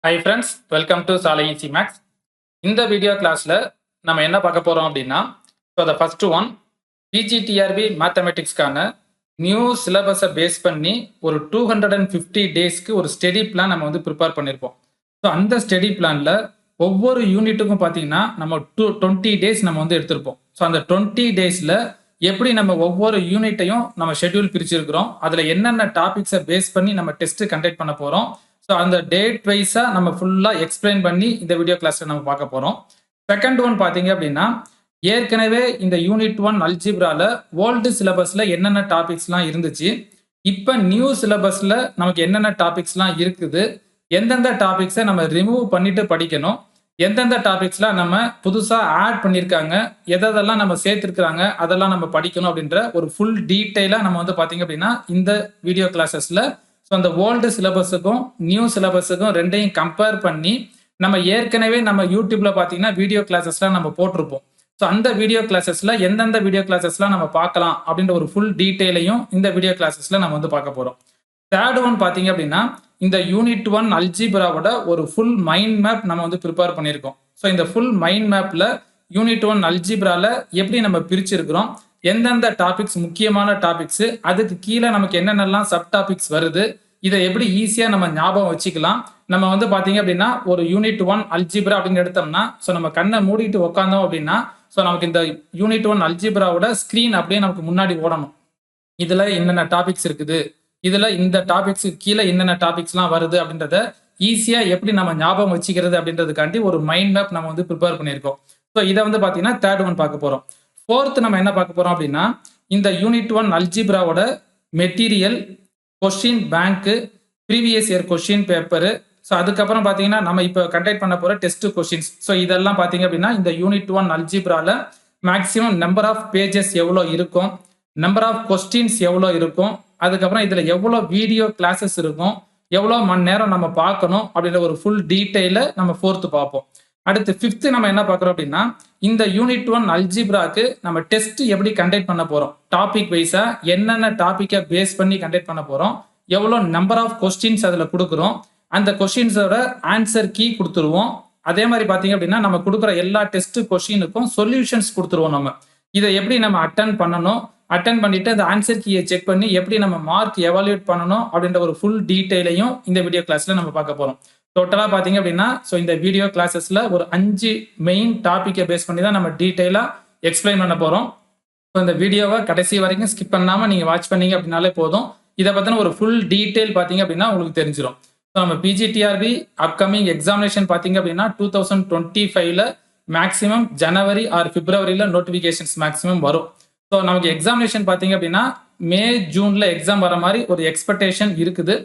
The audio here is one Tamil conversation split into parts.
Hi friends, welcome to Sala Easy Max. இந்த வீடியோ கிளாஸ்ல நம்ம என்ன பார்க்க போறோம் அப்படின்னா, the first one PGTRB மேத்தமெட்டிக்ஸ்க்கான நியூ சிலபஸை பேஸ் பண்ணி ஒரு 250 டேஸ்க்கு ஒரு ஸ்டடி பிளான் நம்ம வந்து ப்ரிப்பேர் பண்ணியிருப்போம். ஸோ அந்த ஸ்டடி பிளான்ல ஒவ்வொரு யூனிட்டுக்கும் பார்த்தீங்கன்னா நம்ம 20 டேஸ் நம்ம வந்து எடுத்திருப்போம். ஸோ அந்த 20 டேஸ்ல எப்படி நம்ம ஒவ்வொரு யூனிட்டையும் நம்ம ஷெட்யூல் பிரிச்சிருக்கிறோம், அதுல என்னென்ன டாபிக்ஸை பேஸ் பண்ணி நம்ம டெஸ்ட் கண்டக்ட் பண்ண போறோம். ஸோ அந்த டேட் வைஸா நம்ம ஃபுல்லா எக்ஸ்பிளைன் பண்ணி இந்த வீடியோ கிளாஸ்ல நம்ம பார்க்க போறோம். செகண்ட் ஒன் பார்த்தீங்க அப்படின்னா, ஏற்கனவே இந்த யூனிட் 1 அல்ஜிப்ரால ஓல்டு சிலபஸ்ல என்னென்ன டாபிக்ஸ்லாம் இருந்துச்சு, இப்போ நியூ சிலபஸ்ல நமக்கு என்னென்ன டாபிக்ஸ்லாம் இருக்குது, எந்தெந்த டாபிக்ஸை நம்ம ரிமூவ் பண்ணிட்டு படிக்கணும், எந்தெந்த டாபிக்ஸ்லாம் நம்ம புதுசா ஆட் பண்ணியிருக்காங்க, எதெல்லாம் நம்ம சேர்த்துருக்காங்க, அதெல்லாம் நம்ம படிக்கணும் அப்படின்ற ஒரு ஃபுல் டீட்டெயிலாக நம்ம வந்து பார்த்தீங்க அப்படின்னா இந்த வீடியோ கிளாஸஸ்ல ஸோ அந்த ஓல்டு சிலபஸுக்கும் நியூ சிலபஸுக்கும் ரெண்டையும் கம்பேர் பண்ணி நம்ம ஏற்கனவே நம்ம யூடியூப்ல பார்த்தீங்கன்னா வீடியோ கிளாஸஸ்லாம் நம்ம போட்டிருப்போம். ஸோ அந்த வீடியோ கிளாஸஸ்ல எந்தெந்த வீடியோ கிளாஸஸ்லாம் நம்ம பார்க்கலாம் அப்படின்ற ஒரு ஃபுல் டீட்டெயிலையும் இந்த வீடியோ கிளாஸஸ்ல நம்ம வந்து பார்க்க போறோம். தேர்ட் ஒன் பார்த்தீங்க அப்படின்னா, இந்த யூனிட் 1 அல்ஜிப்ராவோட ஒரு ஃபுல் மைண்ட் மேப் நம்ம வந்து ப்ரிப்பேர் பண்ணியிருக்கோம். ஸோ இந்த ஃபுல் மைண்ட் மேப்ல யூனிட் 1 அல்ஜிப்ரால எப்படி நம்ம பிரிச்சிருக்கிறோம், எந்தெந்த டாபிக்ஸ் முக்கியமான டாபிக்ஸ், அதுக்கு கீழே நமக்கு என்னென்னலாம் சப் டாபிக்ஸ் வருது, இதை எப்படி ஈஸியா நம்ம ஞாபகம் வச்சுக்கலாம். நம்ம வந்து பாத்தீங்க அப்படின்னா ஒரு யூனிட் 1 அல்ஜிப்ரா அப்படின்னு எடுத்தோம்னா, ஸோ நம்ம கண்ணை மூடிட்டு உட்காந்தோம் அப்படின்னா, ஸோ நமக்கு இந்த யூனிட் 1 அல்ஜிப்ராவோட ஸ்கிரீன் அப்படியே நமக்கு முன்னாடி ஓடணும். இதுல என்னென்ன டாபிக்ஸ் இருக்குது, இதுல இந்த டாபிக்ஸ் கீழே என்னென்ன டாபிக்ஸ்லாம் வருது அப்படின்றத ஈஸியா எப்படி நம்ம ஞாபகம் வச்சுக்கிறது அப்படின்றதுக்காண்டி ஒரு மைண்ட் மேப் நம்ம வந்து ப்ரிப்பேர் பண்ணியிருக்கோம். ஸோ இதை வந்து பாத்தீங்கன்னா தேர்ட் ஒன் பார்க்க போறோம். ஃபோர்த் நம்ம என்ன பார்க்க போறோம் அப்படின்னா, இந்த யூனிட் 1 அல்ஜிப்ராவோட material, question bank, previous year question paper, so அதுக்கப்புறம் பார்த்தீங்கன்னா நம்ம இப்போ கண்டக்ட் பண்ண போகிற டெஸ்ட் கொஸ்டின்ஸ். ஸோ இதெல்லாம் பார்த்தீங்க அப்படின்னா இந்த யூனிட் 1 அல்ஜிப்ரால மேக்ஸிமம் நம்பர் ஆஃப் பேஜஸ் எவ்வளோ இருக்கும், நம்பர் ஆஃப் கொஸ்டின்ஸ் எவ்வளோ இருக்கும், அதுக்கப்புறம் இதில் எவ்வளோ வீடியோ கிளாஸஸ் இருக்கும், எவ்வளோ மணி நேரம் நம்ம பார்க்கணும் அப்படின்ற ஒரு ஃபுல் டீட்டெயிலை நம்ம ஃபோர்த்து பார்ப்போம். அடுத்து ஃபிஃப்த்து நம்ம என்ன பார்க்குறோம் அப்படின்னா, இந்த யூனிட் 1 அல்ஜிப்ராக்கு நம்ம டெஸ்ட் எப்படி கண்டக்ட் பண்ண போறோம், டாபிக் வைஸா என்னென்ன டாபிக்கை பேஸ் பண்ணி கண்டக்ட் பண்ண போறோம், எவ்வளோ நம்பர் ஆஃப் கொஸ்டின்ஸ் அதில் கொடுக்குறோம், அந்த கொஸ்டின்ஸோட ஆன்சர் கீ கொடுத்துருவோம். அதே மாதிரி பார்த்தீங்க அப்படின்னா நம்ம கொடுக்குற எல்லா டெஸ்ட் கொஸ்டினுக்கும் சொல்யூஷன்ஸ் கொடுத்துருவோம். நம்ம இதை எப்படி நம்ம அட்டன் பண்ணணும், அட்டன் பண்ணிட்டு அந்த ஆன்சர் கீயை செக் பண்ணி எப்படி நம்ம மார்க் எவாலுவேட் பண்ணணும் அப்படின்ற ஒரு ஃபுல் டீட்டெயிலையும் இந்த வீடியோ கிளாஸ்ல நம்ம பார்க்க போறோம். டோட்டலாக பார்த்தீங்க அப்படின்னா ஸோ இந்த வீடியோ கிளாஸஸ்ல ஒரு 5 மெயின் டாப்பிக்கை பேஸ் பண்ணி தான் நம்ம டீட்டெயிலாக எக்ஸ்பிளைன் பண்ண போகிறோம். ஸோ இந்த வீடியோவை கடைசி வரைக்கும் ஸ்கிப் பண்ணாமல் நீங்கள் வாட்ச் பண்ணீங்க அப்படின்னாலே போதும். இதை பற்றின ஒரு ஃபுல் டீட்டெயில் பார்த்தீங்க அப்படின்னா உங்களுக்கு தெரிஞ்சிடும். ஸோ நம்ம பிஜிடிஆர்பி அப்கமிங் எக்ஸாமினேஷன் பார்த்தீங்க அப்படின்னா 2025ல மேக்ஸிமம் ஜனவரி ஆர் பிப்ரவரியில் நோட்டிஃபிகேஷன்ஸ் மேக்ஸிமம் வரும். ஸோ நமக்கு எக்ஸாமினேஷன் பார்த்தீங்க அப்படின்னா மே ஜூன்ல எக்ஸாம் வர மாதிரி ஒரு எக்ஸ்பெக்டேஷன் இருக்குது.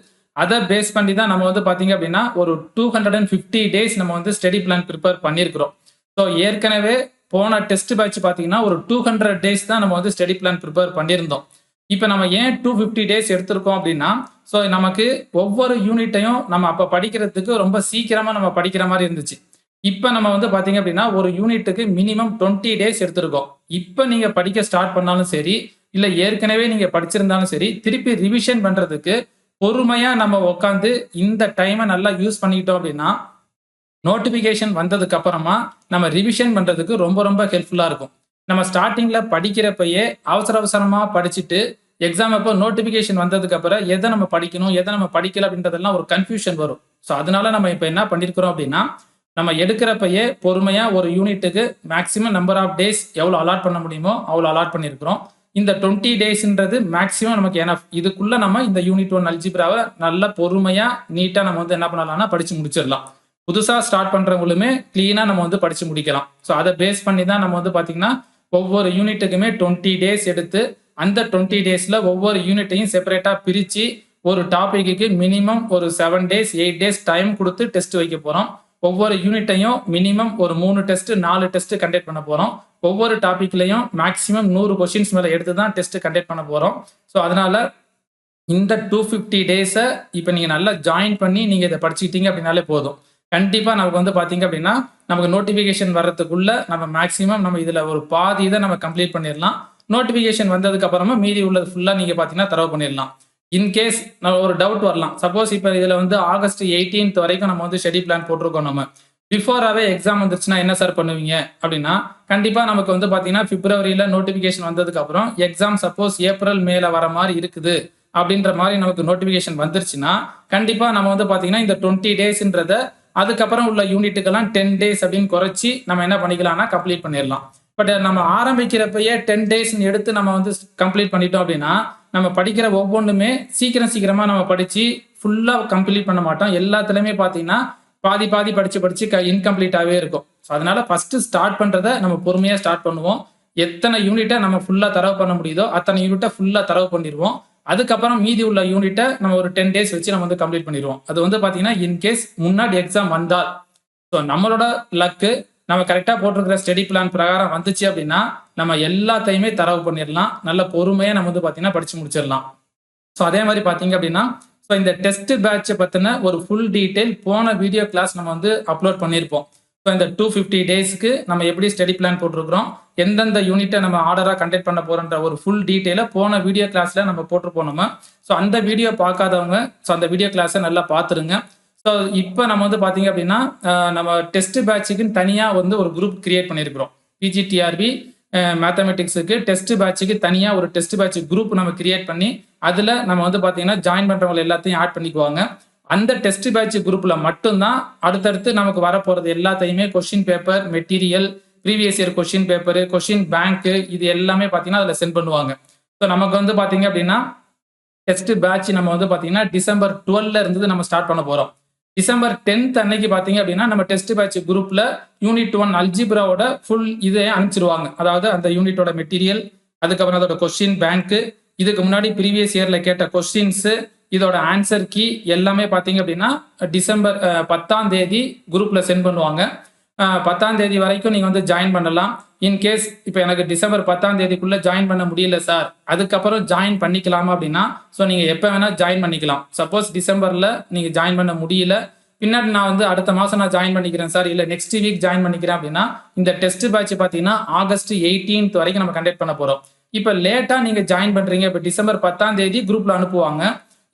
அதை பேஸ் பண்ணி தான் நம்ம வந்து பார்த்தீங்க அப்படின்னா ஒரு 250 டேஸ் நம்ம வந்து ஸ்டடி பிளான் ப்ரிப்பேர் பண்ணியிருக்கிறோம். ஸோ ஏற்கனவே போன டெஸ்ட் பேட்ச் பார்த்தீங்கன்னா ஒரு 200 டேஸ் தான் நம்ம வந்து ஸ்டடி பிளான் ப்ரிப்பேர் பண்ணியிருந்தோம். இப்போ நம்ம ஏன் 250 டேஸ் எடுத்திருக்கோம் அப்படின்னா, ஸோ நமக்கு ஒவ்வொரு யூனிட்டையும் நம்ம அப்போ படிக்கிறதுக்கு ரொம்ப சீக்கிரமாக நம்ம படிக்கிற மாதிரி இருந்துச்சு. இப்போ நம்ம வந்து பார்த்தீங்க அப்படின்னா ஒரு யூனிட்டுக்கு மினிமம் 20 டேஸ் எடுத்திருக்கோம். இப்போ நீங்கள் படிக்க ஸ்டார்ட் பண்ணாலும் சரி, இல்லை ஏற்கனவே நீங்கள் படிச்சிருந்தாலும் சரி, திருப்பி ரிவிஷன் பண்ணுறதுக்கு பொறுமையாக நம்ம உட்காந்து இந்த டைமை நல்லா யூஸ் பண்ணிக்கிட்டோம் அப்படின்னா நோட்டிஃபிகேஷன் வந்ததுக்கு அப்புறமா நம்ம ரிவிஷன் பண்ணுறதுக்கு ரொம்ப ரொம்ப ஹெல்ப்ஃபுல்லாக இருக்கும். நம்ம ஸ்டார்டிங்கில் படிக்கிறப்பயே அவசர அவசரமாக படிச்சுட்டு எக்ஸாம் அப்போ நோட்டிஃபிகேஷன் வந்ததுக்கு அப்புறம் எதை நம்ம படிக்கணும், எதை நம்ம படிக்கல அப்படின்றதெல்லாம் ஒரு கன்ஃபியூஷன் வரும். ஸோ அதனால நம்ம இப்போ என்ன பண்ணியிருக்கிறோம் அப்படின்னா, நம்ம எடுக்கிறப்பயே பொறுமையாக ஒரு யூனிட்டுக்கு மேக்ஸிமம் நம்பர் ஆஃப் டேஸ் எவ்வளோ அலாட் பண்ண முடியுமோ அவ்வளோ அலாட் பண்ணியிருக்கிறோம். இந்த 20 டேஸ்ன்றது மேக்ஸிமம் நமக்கு எனஃப். இதுக்குள்ள நம்ம இந்த யூனிட் 1 அல்ஜிப்ராவை நல்ல பொறுமையாக நீட்டாக நம்ம வந்து என்ன பண்ணலாம்னா படித்து முடிச்சிடலாம். புதுசாக ஸ்டார்ட் பண்ணுறவங்களுமே கிளீனாக நம்ம வந்து படித்து முடிக்கலாம். ஸோ அதை பேஸ் பண்ணி தான் நம்ம வந்து பார்த்தீங்கன்னா ஒவ்வொரு யூனிட்டுக்குமே 20 டேஸ் எடுத்து அந்த 20 டேஸில் ஒவ்வொரு யூனிட்டையும் செப்பரேட்டாக பிரித்து ஒரு டாப்பிக்கு மினிமம் ஒரு 7 டேஸ் 8 டேஸ் டைம் கொடுத்து டெஸ்ட் வைக்க போகிறோம். ஒவ்வொரு யூனிட்டையும் மினிமம் ஒரு 3 டெஸ்ட் 4 டெஸ்ட் கண்டக்ட் பண்ண போகிறோம். ஒவ்வொரு டாப்பிக்லையும் மேக்ஸிமம் 100 கொஸ்டின்ஸ் மேலே எடுத்து தான் டெஸ்ட் கண்டக்ட் பண்ண போகிறோம். ஸோ அதனால இந்த 250 டேஸை இப்போ நீங்கள் நல்லா ஜாயின் பண்ணி நீங்கள் இதை படிச்சுக்கிட்டீங்க அப்படின்னாலே போதும். கண்டிப்பாக நமக்கு வந்து பார்த்தீங்க அப்படின்னா நமக்கு நோட்டிஃபிகேஷன் வர்றதுக்குள்ள நம்ம மேக்ஸிமம் நம்ம இதில் ஒரு பாதி இதை நம்ம கம்ப்ளீட் பண்ணிடலாம். நோட்டிஃபிகேஷன் வந்ததுக்கு அப்புறமா மீதி உள்ளது ஃபுல்லாக நீங்கள் பார்த்தீங்கன்னா தரவு பண்ணிடலாம். இன்கேஸ் நம்ம ஒரு டவுட் வரலாம். சப்போஸ் இப்போ இதில் வந்து ஆகஸ்ட் 18th வரைக்கும் நம்ம வந்து ஸ்டடி பிளான் போட்டிருக்கோம் நம்ம. பிஃபோராகவே எக்ஸாம் வந்துருச்சுன்னா என்ன சார் பண்ணுவீங்க அப்படின்னா, கண்டிப்பாக நமக்கு வந்து பார்த்தீங்கன்னா பிப்ரவரியில் நோட்டிஃபிகேஷன் வந்ததுக்கப்புறம் எக்ஸாம் சப்போஸ் ஏப்ரல் மேல வர மாதிரி இருக்குது அப்படின்ற மாதிரி நமக்கு நோட்டிஃபிகேஷன் வந்துருச்சுன்னா, கண்டிப்பாக நம்ம வந்து பார்த்தீங்கன்னா இந்த 20 டேஸ்ன்றத அதுக்கப்புறம் உள்ள யூனிட்டுக்கெல்லாம் 10 டேஸ் அப்படின்னு குறைச்சி நம்ம என்ன பண்ணிக்கலாம்னா கம்ப்ளீட் பண்ணிடலாம். பட் நம்ம ஆரம்பிக்கிறப்பயே 10 டேஸ்ன்னு எடுத்து நம்ம வந்து கம்ப்ளீட் பண்ணிட்டோம் அப்படின்னா, நம்ம படிக்கிற ஒவ்வொன்றுமே சீக்கிரமா நம்ம படிச்சு ஃபுல்லா கம்ப்ளீட் பண்ண மாட்டோம். எல்லாத்துலயுமே பார்த்தீங்கன்னா பாதி பாதி படிச்சு படிச்சு இன்கம்ப்ளீட்டாவே இருக்கும். ஸோ அதனால ஃபர்ஸ்ட் ஸ்டார்ட் பண்றத நம்ம பொறுமையா ஸ்டார்ட் பண்ணுவோம். எத்தனை யூனிட்டை நம்ம ஃபுல்லா தரவு பண்ண முடியுதோ அத்தனை யூனிட்டை ஃபுல்லா தரவு பண்ணிடுவோம். அதுக்கப்புறம் மீதி உள்ள யூனிட்டை நம்ம ஒரு 10 டேஸ் வச்சு நம்ம வந்து கம்ப்ளீட் பண்ணிடுவோம். அது வந்து பார்த்தீங்கன்னா இன்கேஸ் முன்னாடி எக்ஸாம் வந்தால், ஸோ நம்மளோட லக்கு நம்ம கரெக்டாக போட்டிருக்கிற ஸ்டடி பிளான் பிரகாரம் வந்துச்சு அப்படின்னா நம்ம எல்லாத்தையுமே தரவு பண்ணிடலாம். நல்ல பொறுமையாக நம்ம வந்து பார்த்தீங்கன்னா படிச்சு முடிச்சிடலாம். ஸோ அதே மாதிரி பார்த்தீங்க அப்படின்னா, ஸோ இந்த டெஸ்ட் பேட்சை பற்றின ஒரு ஃபுல் டீட்டெயில் போன வீடியோ கிளாஸ் நம்ம வந்து அப்லோட் பண்ணியிருப்போம். ஸோ இந்த 250 டேஸ்க்கு நம்ம எப்படி ஸ்டடி பிளான் போட்டிருக்கிறோம், எந்தெந்த யூனிட்டை நம்ம ஆர்டராக கண்டக்ட் பண்ண போகிறோன்ற ஒரு ஃபுல் டீட்டெயிலை போன வீடியோ கிளாஸில் நம்ம போட்டிருப்போம் நம்ம. ஸோ அந்த வீடியோ பார்க்காதவங்க ஸோ அந்த வீடியோ கிளாஸை நல்லா பார்த்துருங்க. ஸோ இப்போ நம்ம வந்து பார்த்தீங்க அப்படின்னா நம்ம டெஸ்ட் பேட்சுக்குன்னு தனியாக வந்து ஒரு குரூப் கிரியேட் பண்ணியிருக்கிறோம். பிஜிடிஆர்பி மேத்தமெட்டிக்ஸுக்கு டெஸ்ட் பேட்சுக்கு தனியாக ஒரு டெஸ்ட் பேட்ச் குரூப் நம்ம கிரியேட் பண்ணி அதில் நம்ம வந்து பார்த்தீங்கன்னா ஜாயின் பண்ணுறவங்க எல்லாத்தையும் ஆட் பண்ணிக்குவாங்க. அந்த டெஸ்ட் பேட்ச் குரூப்பில் மட்டும்தான் அடுத்தடுத்து நமக்கு வரப்போகிறது எல்லாத்தையுமே question paper, material, previous year question paper, question பேங்க்கு இது எல்லாமே பார்த்தீங்கன்னா அதில் சென்ட் பண்ணுவாங்க. ஸோ நமக்கு வந்து பார்த்தீங்க அப்படின்னா டெஸ்ட் பேட்ச் நம்ம வந்து பார்த்தீங்கன்னா டிசம்பர் 12ல இருந்து நம்ம ஸ்டார்ட் பண்ண போகிறோம். டிசம்பர் 10th அன்னைக்கு பார்த்தீங்க அப்படின்னா நம்ம டெஸ்ட் பேட்ச் குரூப்ல யூனிட் 1 அல்ஜிப்ராவோட ஃபுல் இதை அனுப்பிச்சிருவாங்க. அதாவது அந்த யூனிட்டோட மெட்டீரியல், அதுக்கப்புறம் அதோட கொஸ்டின் பேங்க்கு, இதுக்கு முன்னாடி ப்ரீவியஸ் இயர்ல கேட்ட கொஸ்டின்ஸ், இதோட ஆன்சர் கீ எல்லாமே பார்த்தீங்க அப்படின்னா டிசம்பர் 10ஆம் தேதி குரூப்ல சென்ட் பண்ணுவாங்க. 10ஆம் தேதி வரைக்கும் நீங்க வந்து ஜாயின் பண்ணலாம். இன்கேஸ் இப்போ எனக்கு டிசம்பர் 10ஆம் தேதிக்குள்ள ஜாயின் பண்ண முடியல சார், அதுக்கப்புறம் ஜாயின் பண்ணிக்கலாமா அப்படின்னா, ஸோ நீங்க எப்போ வேணா ஜாயின் பண்ணிக்கலாம். சப்போஸ் டிசம்பர்ல நீங்க ஜாயின் பண்ண முடியல, பின்னாடி நான் வந்து அடுத்த மாசம் நான் ஜாயின் பண்ணிக்கிறேன் சார், இல்லை நெக்ஸ்ட் வீக் ஜாயின் பண்ணிக்கிறேன் அப்படின்னா, இந்த டெஸ்ட் பேட்ச் பார்த்தீங்கன்னா ஆகஸ்ட் 18th வரைக்கும் நம்ம கண்டக்ட் பண்ண போறோம். இப்போ லேட்டா நீங்க ஜாயின் பண்றீங்க, இப்போ டிசம்பர் 10ஆம் தேதி குரூப்ல அனுப்புவாங்க.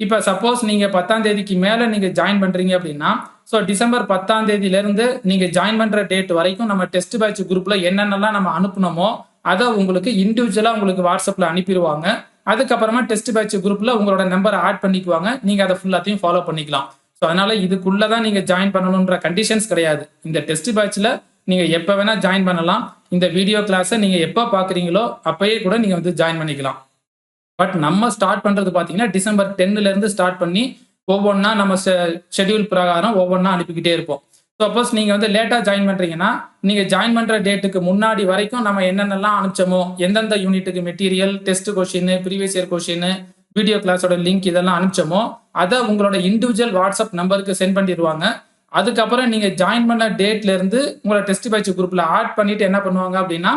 இப்போ சப்போஸ் நீங்க 10ஆம் தேதிக்கு மேல நீங்க ஜாயின் பண்றீங்க அப்படின்னா, ஸோ டிசம்பர் 10ஆம் தேதியிலிருந்து நீங்க ஜாயின் பண்ற டேட் வரைக்கும் நம்ம டெஸ்ட் பேட்ச் குரூப்ல என்னென்னலாம் நம்ம அனுப்புனோமோ அதை உங்களுக்கு இண்டிவிஜுவலா உங்களுக்கு வாட்ஸ்அப்ல அனுப்பிடுவாங்க. அதுக்கப்புறமா டெஸ்ட் பேட்ச் குரூப்ல உங்களோட நம்பரை ஆட் பண்ணிக்குவாங்க. நீங்க அதை ஃபுல்லாத்தையும் ஃபாலோ பண்ணிக்கலாம். ஸோ அதனால இதுக்குள்ளதான் நீங்க ஜாயின் பண்ணணுன்ற கண்டிஷன்ஸ் கிடையாது. இந்த டெஸ்ட் பேட்ச்ல நீங்க எப்ப வேணா ஜாயின் பண்ணலாம். இந்த வீடியோ கிளாஸை நீங்க எப்ப பாக்குறீங்களோ அப்பயே கூட நீங்க வந்து ஜாயின் பண்ணிக்கலாம். பட் நம்ம ஸ்டார்ட் பண்றது பாத்தீங்கன்னா டிசம்பர் 10ல இருந்து ஸ்டார்ட் பண்ணி ஒவ்வொன்றா நம்ம ஷெட்யூல் பிரகாரம் ஒவ்வொன்றா அனுப்பிக்கிட்டே இருப்போம். சப்போஸ் நீங்க வந்து லேட்டா ஜாயின் பண்றீங்கன்னா, நீங்க ஜாயின் பண்ற டேட்டுக்கு முன்னாடி வரைக்கும் நம்ம என்னென்னலாம் அனுப்பிச்சோமோ, எந்தெந்த யூனிட்டுக்கு material, test question, previous year question, video கிளாஸோட லிங்க் இதெல்லாம் அனுப்பிச்சோமோ அதை உங்களோட இண்டிவிஜுவல் வாட்ஸ்அப் நம்பருக்கு சென்ட் பண்ணிடுவாங்க. அதுக்கப்புறம் நீங்க ஜாயின் பண்ண டேட்ல இருந்து உங்களோட டெஸ்ட் பேட்ச் குரூப்ல ஆட் பண்ணிட்டு என்ன பண்ணுவாங்க அப்படின்னா,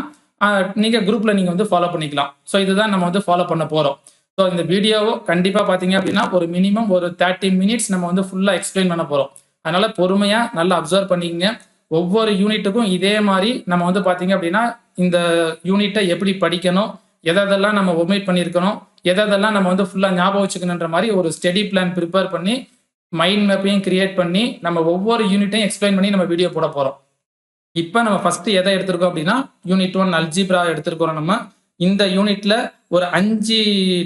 நீங்க குரூப்ல நீங்க வந்து ஃபாலோ பண்ணிக்கலாம். ஸோ இதுதான் நம்ம வந்து ஃபாலோ பண்ண போறோம். ஸோ இந்த வீடியோவோ கண்டிப்பா பாத்தீங்க அப்படின்னா ஒரு மினிமம் ஒரு 30 minutes நம்ம வந்து ஃபுல்லா எக்ஸ்பிளைன் பண்ண போறோம். அதனால பொறுமையா நல்லா அப்சர்வ் பண்ணிக்கங்க. ஒவ்வொரு யூனிட்டுக்கும் இதே மாதிரி நம்ம வந்து பாத்தீங்க அப்படின்னா இந்த யூனிட்டை எப்படி படிக்கணும், எதெல்லாம் நம்ம ஒமிட் பண்ணியிருக்கணும், எதெல்லாம் நம்ம வந்து ஃபுல்லா ஞாபகம் வச்சுக்கணுன்ற மாதிரி ஒரு ஸ்டடி பிளான் ப்ரிப்பேர் பண்ணி மைண்ட் மேப்பையும் கிரியேட் பண்ணி நம்ம ஒவ்வொரு யூனிட்டையும் எக்ஸ்பிளைன் பண்ணி நம்ம வீடியோ போட போறோம். இப்போ நம்ம ஃபர்ஸ்ட் எதை எடுத்திருக்கோம் அப்படின்னா யூனிட் 1 அல்ஜிப்ரா எடுத்திருக்கிறோம். நம்ம இந்த யூனிட்ல ஒரு 5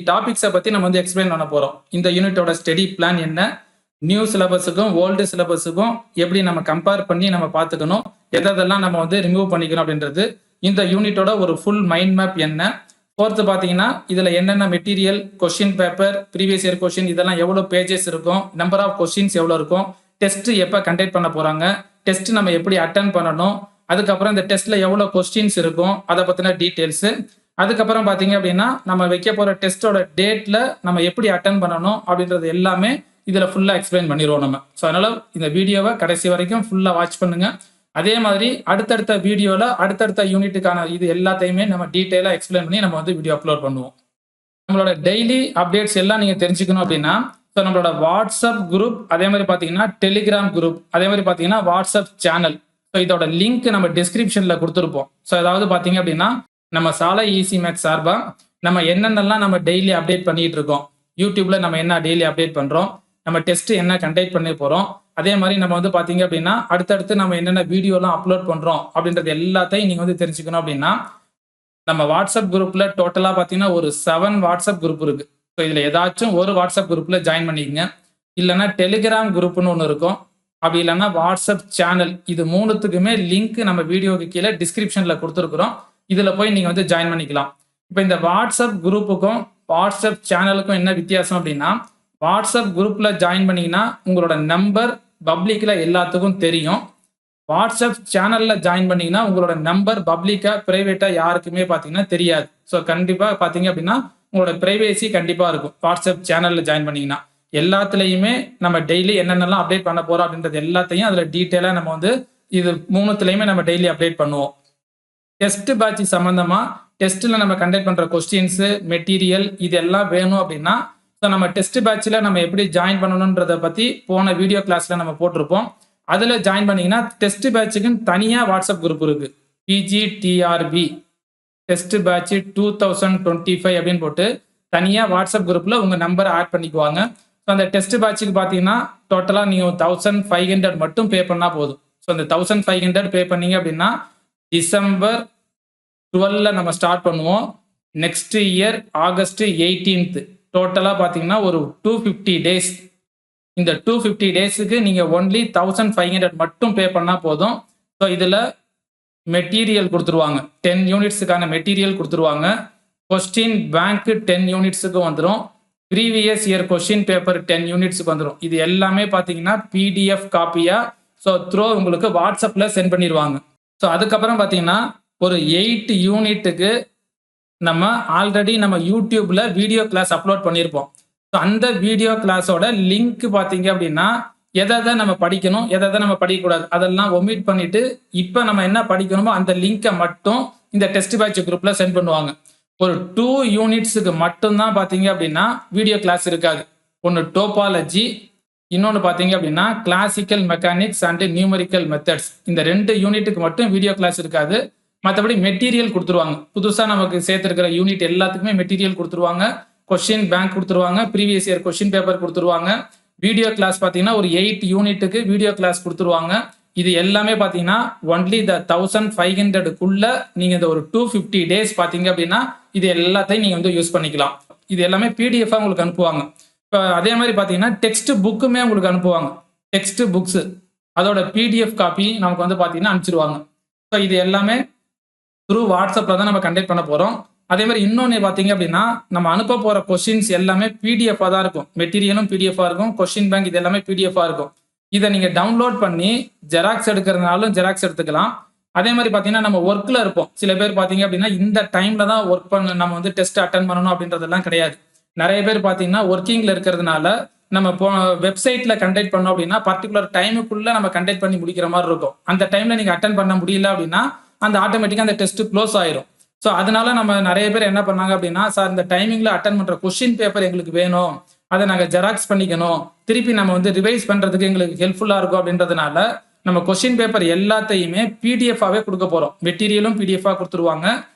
டாபிக்ஸை பத்தி நம்ம வந்து எக்ஸ்பிளைன் பண்ண போறோம். இந்த யூனிட்டோட ஸ்டடி பிளான் என்ன, நியூ சிலபஸுக்கும் ஓல்டு சிலபஸுக்கும் எப்படி நம்ம கம்பேர் பண்ணி நம்ம பார்த்துக்கணும், எதெல்லாம் நம்ம வந்து ரிமூவ் பண்ணிக்கணும் அப்படின்றது, இந்த யூனிட்டோட ஒரு ஃபுல் மைண்ட் மேப் என்ன, ஃபோர்த்து பார்த்தீங்கன்னா இதுல என்னென்ன material, question paper, previous year question இதெல்லாம் எவ்வளோ பேஜஸ் இருக்கும், நம்பர் ஆஃப் கொஸ்டின்ஸ் எவ்வளோ இருக்கும், டெஸ்ட் எப்போ கண்டக்ட் பண்ண போறாங்க, டெஸ்ட் நம்ம எப்படி அட்டன் பண்ணணும், அதுக்கப்புறம் இந்த டெஸ்ட்ல எவ்வளோ கொஸ்டின்ஸ் இருக்கும் அதை பத்தின டீட்டெயில்ஸ், அதுக்கப்புறம் பார்த்தீங்க அப்படின்னா நம்ம வைக்க போற டெஸ்டோட டேட்ல நம்ம எப்படி அட்டன் பண்ணணும் அப்படின்றது எல்லாமே இதுல ஃபுல்லா எக்ஸ்பிளைன் பண்ணிடுவோம் நம்ம. ஸோ அதனால இந்த வீடியோவை கடைசி வரைக்கும் ஃபுல்லா வாட்ச் பண்ணுங்க. அதே மாதிரி அடுத்தடுத்த வீடியோல அடுத்தடுத்த யூனிட்டுக்கான இது எல்லாத்தையுமே நம்ம டீட்டெயிலா எக்ஸ்பிளைன் பண்ணி நம்ம வந்து வீடியோ அப்லோட் பண்ணுவோம். நம்மளோட டெய்லி அப்டேட்ஸ் எல்லாம் நீங்க தெரிஞ்சுக்கணும் அப்படின்னா ஸோ நம்மளோட வாட்ஸ்அப் குரூப், அதே மாதிரி பார்த்தீங்கன்னா டெலிகிராம் குரூப், அதே மாதிரி பார்த்தீங்கன்னா வாட்ஸ்அப் சேனல், ஸோ இதோட லிங்க் நம்ம டிஸ்கிரிப்ஷன்ல கொடுத்துருப்போம். ஸோ அதாவது பார்த்தீங்க அப்படின்னா நம்ம சாலை ஈஸி மேக்ஸ் சார்பா நம்ம என்னென்னலாம் நம்ம டெய்லி அப்டேட் பண்ணிட்டு இருக்கோம், யூடியூப்ல நம்ம என்ன டெய்லி அப்டேட் பண்றோம், நம்ம டெஸ்ட் என்ன கண்டக்ட் பண்ண போறோம், அதே மாதிரி நம்ம வந்து பாத்தீங்க அப்படின்னா அடுத்தடுத்து நம்ம என்னென்ன வீடியோலாம் அப்லோட் பண்றோம் அப்படின்றது எல்லாத்தையும் நீங்க வந்து தெரிஞ்சுக்கணும் அப்படின்னா நம்ம வாட்ஸ்அப் குரூப்ல டோட்டலா பாத்தீங்கன்னா ஒரு 7 வாட்ஸ்அப் குரூப் இருக்கு. ஸோ இதுல ஏதாச்சும் ஒரு வாட்ஸ்அப் குரூப்ல ஜாயின் பண்ணிக்கங்க. இல்லைன்னா டெலிகிராம் குரூப்னு ஒன்று இருக்கும். அப்படி இல்லைன்னா வாட்ஸ்அப் சேனல், இது மூணுத்துக்குமே லிங்க் நம்ம வீடியோக்கு கீழே டிஸ்கிரிப்ஷன்ல கொடுத்துருக்குறோம். இதுல போய் நீங்க வந்து ஜாயின் பண்ணிக்கலாம். இப்போ இந்த வாட்ஸ்அப் குரூப்புக்கும் வாட்ஸ்அப் சேனலுக்கும் என்ன வித்தியாசம் அப்படின்னா, வாட்ஸ்அப் குரூப்ல ஜாயின் பண்ணீங்கன்னா உங்களோட நம்பர் பப்ளிக்ல எல்லாத்துக்கும் தெரியும். வாட்ஸ்அப் சேனல்ல ஜாயின் பண்ணீங்கன்னா உங்களோட நம்பர் பப்ளிக்கா பிரைவேட்டா யாருக்குமே பாத்தீங்கன்னா தெரியாது. ஸோ கண்டிப்பா பாத்தீங்க அப்படின்னா உங்களோட பிரைவேசி கண்டிப்பா இருக்கும். வாட்ஸ்அப் சேனல்ல ஜாயின் பண்ணீங்கன்னா எல்லாத்துலயுமே நம்ம டெய்லி என்னென்னலாம் அப்டேட் பண்ண போறோம் அப்படின்றது எல்லாத்தையும் அதுல டீட்டெயிலா நம்ம வந்து இது மூணுத்துலயுமே நம்ம டெய்லி அப்டேட் பண்ணுவோம். டெஸ்ட் பேட்ச் சம்பந்தமா டெஸ்ட்ல நம்ம கண்டக்ட் பண்ற கொஸ்டின்ஸ், மெட்டீரியல் இது எல்லாம் வேணும் அப்படின்னா ஸோ நம்ம டெஸ்ட் பேட்ச்ல நம்ம எப்படி ஜாயின் பண்ணணுன்றத பத்தி போன வீடியோ கிளாஸ்ல நம்ம போட்டிருப்போம். அதுல ஜாயின் பண்ணீங்கன்னா டெஸ்ட் பேட்சுக்குன்னு தனியா வாட்ஸ்அப் குரூப் இருக்கு. PGTRB டெஸ்ட் பேட்ச் 2025 அப்படின்னு போட்டு தனியா வாட்ஸ்அப் குரூப்ல உங்க நம்பரை ஆட் பண்ணிக்குவாங்க. ஸோ அந்த டெஸ்ட் பேட்சுக்கு பார்த்தீங்கன்னா டோட்டலா நீங்க 1500 மட்டும் பே பண்ணா போதும். ஸோ அந்த 1500 பே பண்ணீங்க அப்படின்னா டிசம்பர் 12ல நம்ம ஸ்டார்ட் பண்ணுவோம். நெக்ஸ்ட் இயர் ஆகஸ்ட் 18th டோட்டலா பார்த்தீங்கன்னா ஒரு 250 டேஸ். இந்த 250 டேஸுக்கு நீங்க ஒன்லி 1500 மட்டும் பே பண்ணா போதும். ஸோ இதுல மெட்டீரியல் கொடுத்துருவாங்க. 10 யூனிட்ஸுக்கான மெட்டீரியல் கொடுத்துருவாங்க. கொஸ்டின் பேங்க் 10 யூனிட்ஸுக்கு வந்துடும். ப்ரீவியஸ் இயர் கொஸ்டின் பேப்பர் 10 யூனிட்ஸுக்கு வந்துடும். இது எல்லாமே பார்த்தீங்கன்னா பிடிஎஃப் காப்பியா ஸோ த்ரோ உங்களுக்கு வாட்ஸ்அப்ல சென்ட் பண்ணிடுவாங்க. ஸோ அதுக்கப்புறம் பார்த்தீங்கன்னா ஒரு 8 யூனிட்டுக்கு நம்ம ஆல்ரெடி நம்ம யூடியூப்ல வீடியோ கிளாஸ் அப்லோட் பண்ணியிருப்போம். ஸோ அந்த வீடியோ கிளாஸோட லிங்க் பார்த்தீங்க அப்படின்னா எதை நம்ம படிக்கணும், எதை நம்ம படிக்கக்கூடாது அதெல்லாம் ஒமிட் பண்ணிட்டு இப்போ நம்ம என்ன படிக்கணுமோ அந்த லிங்கை மட்டும் இந்த டெஸ்ட் பேட்ச் குரூப்ல சென்ட் பண்ணுவாங்க. ஒரு 2 யூனிட்ஸுக்கு மட்டும்தான் பார்த்தீங்க அப்படின்னா வீடியோ கிளாஸ் இருக்காது. ஒன்று டோபாலஜி, இன்னொன்று பார்த்தீங்க அப்படின்னா classical mechanics and numerical methods. இந்த 2 யூனிட்டுக்கு மட்டும் வீடியோ கிளாஸ் இருக்காது. மற்றபடி மெட்டீரியல் கொடுத்துருவாங்க. புதுசாக நமக்கு சேர்த்துருக்கிற யூனிட் எல்லாத்துக்குமே மெட்டீரியல் கொடுத்துருவாங்க. கொஸ்டின் பேங்க் கொடுத்துருவாங்க. ப்ரீவியஸ் இயர் கொஸ்டின் பேப்பர் கொடுத்துருவாங்க. வீடியோ கிளாஸ் பார்த்தீங்கன்னா ஒரு 8 யூனிட்டுக்கு வீடியோ கிளாஸ் கொடுத்துருவாங்க. இது எல்லாமே பார்த்தீங்கன்னா ஒன்லி த 1500க்குள்ள நீங்கள் இந்த ஒரு 250 டேஸ் பார்த்தீங்க அப்படின்னா இது எல்லாத்தையும் நீங்கள் வந்து யூஸ் பண்ணிக்கலாம். இது எல்லாமே பிடிஎஃபாக உங்களுக்கு அனுப்புவாங்க. இப்போ அதே மாதிரி பார்த்தீங்கன்னா டெக்ஸ்ட் புக்குமே உங்களுக்கு அனுப்புவாங்க. டெக்ஸ்ட் புக்ஸ் அதோட பிடிஎஃப் காப்பி நமக்கு வந்து பார்த்தீங்கன்னா அனுப்பிச்சிருவாங்க. ஸோ இது எல்லாமே த்ரூ வாட்ஸ்அப்பில் தான் நம்ம கண்டக்ட் பண்ண போகிறோம். அதே மாதிரி இன்னொன்று பார்த்தீங்க அப்படின்னா நம்ம அனுப்ப போகிற கொஸ்டின்ஸ் எல்லாமே பிடிஎஃபாக தான் இருக்கும். மெட்டீரியலும் பிடிஎஃபாக இருக்கும். கொஸ்டின் பேங்க் இது எல்லாமே பிடிஎஃபாக இருக்கும். இதை நீங்கள் டவுன்லோட் பண்ணி ஜெராக்ஸ் எடுக்கிறதுனாலும் ஜெராக்ஸ் எடுத்துக்கலாம். அதே மாதிரி பார்த்தீங்கன்னா நம்ம ஒர்க்கில் இருப்போம். சில பேர் பார்த்தீங்க அப்படின்னா இந்த டைமில் தான் ஒர்க் பண்ண நம்ம வந்து டெஸ்ட் அட்டன் பண்ணணும் அப்படின்றதெல்லாம் கிடையாது. நிறைய பேர் பார்த்தீங்கன்னா ஒர்க்கிங்கில் இருக்கிறதுனால நம்ம வெப்சைட்டில் கண்டக்ட் பண்ணோம் அப்படின்னா பர்டிகுலர் டைமுக்குள்ளே நம்ம கண்டக்ட் பண்ணி முடிக்கிற மாதிரி இருக்கும். அந்த டைமில் நீங்கள் அட்டன் பண்ண முடியல அப்படின்னா அந்த ஆட்டோமேட்டிக்காக அந்த டெஸ்ட் க்ளோஸ் ஆயிரும். ஸோ அதனால நம்ம நிறைய பேர் என்ன பண்ணாங்க அப்படின்னா சார் இந்த டைமிங்கில் அட்டன் பண்ணுற கொஸ்டின் பேப்பர் எங்களுக்கு வேணும், அதை நாங்கள் ஜெராக்ஸ் பண்ணிக்கணும், திருப்பி நம்ம வந்து ரிவைஸ் பண்ணுறதுக்கு எங்களுக்கு ஹெல்ப்ஃபுல்லாக இருக்கும் அப்படின்றதுனால நம்ம கொஸ்டின் பேப்பர் எல்லாத்தையுமே பிடிஎஃபாகவே கொடுக்க போகிறோம். மெட்டீரியலும் பிடிஎஃபாக கொடுத்துருவாங்க.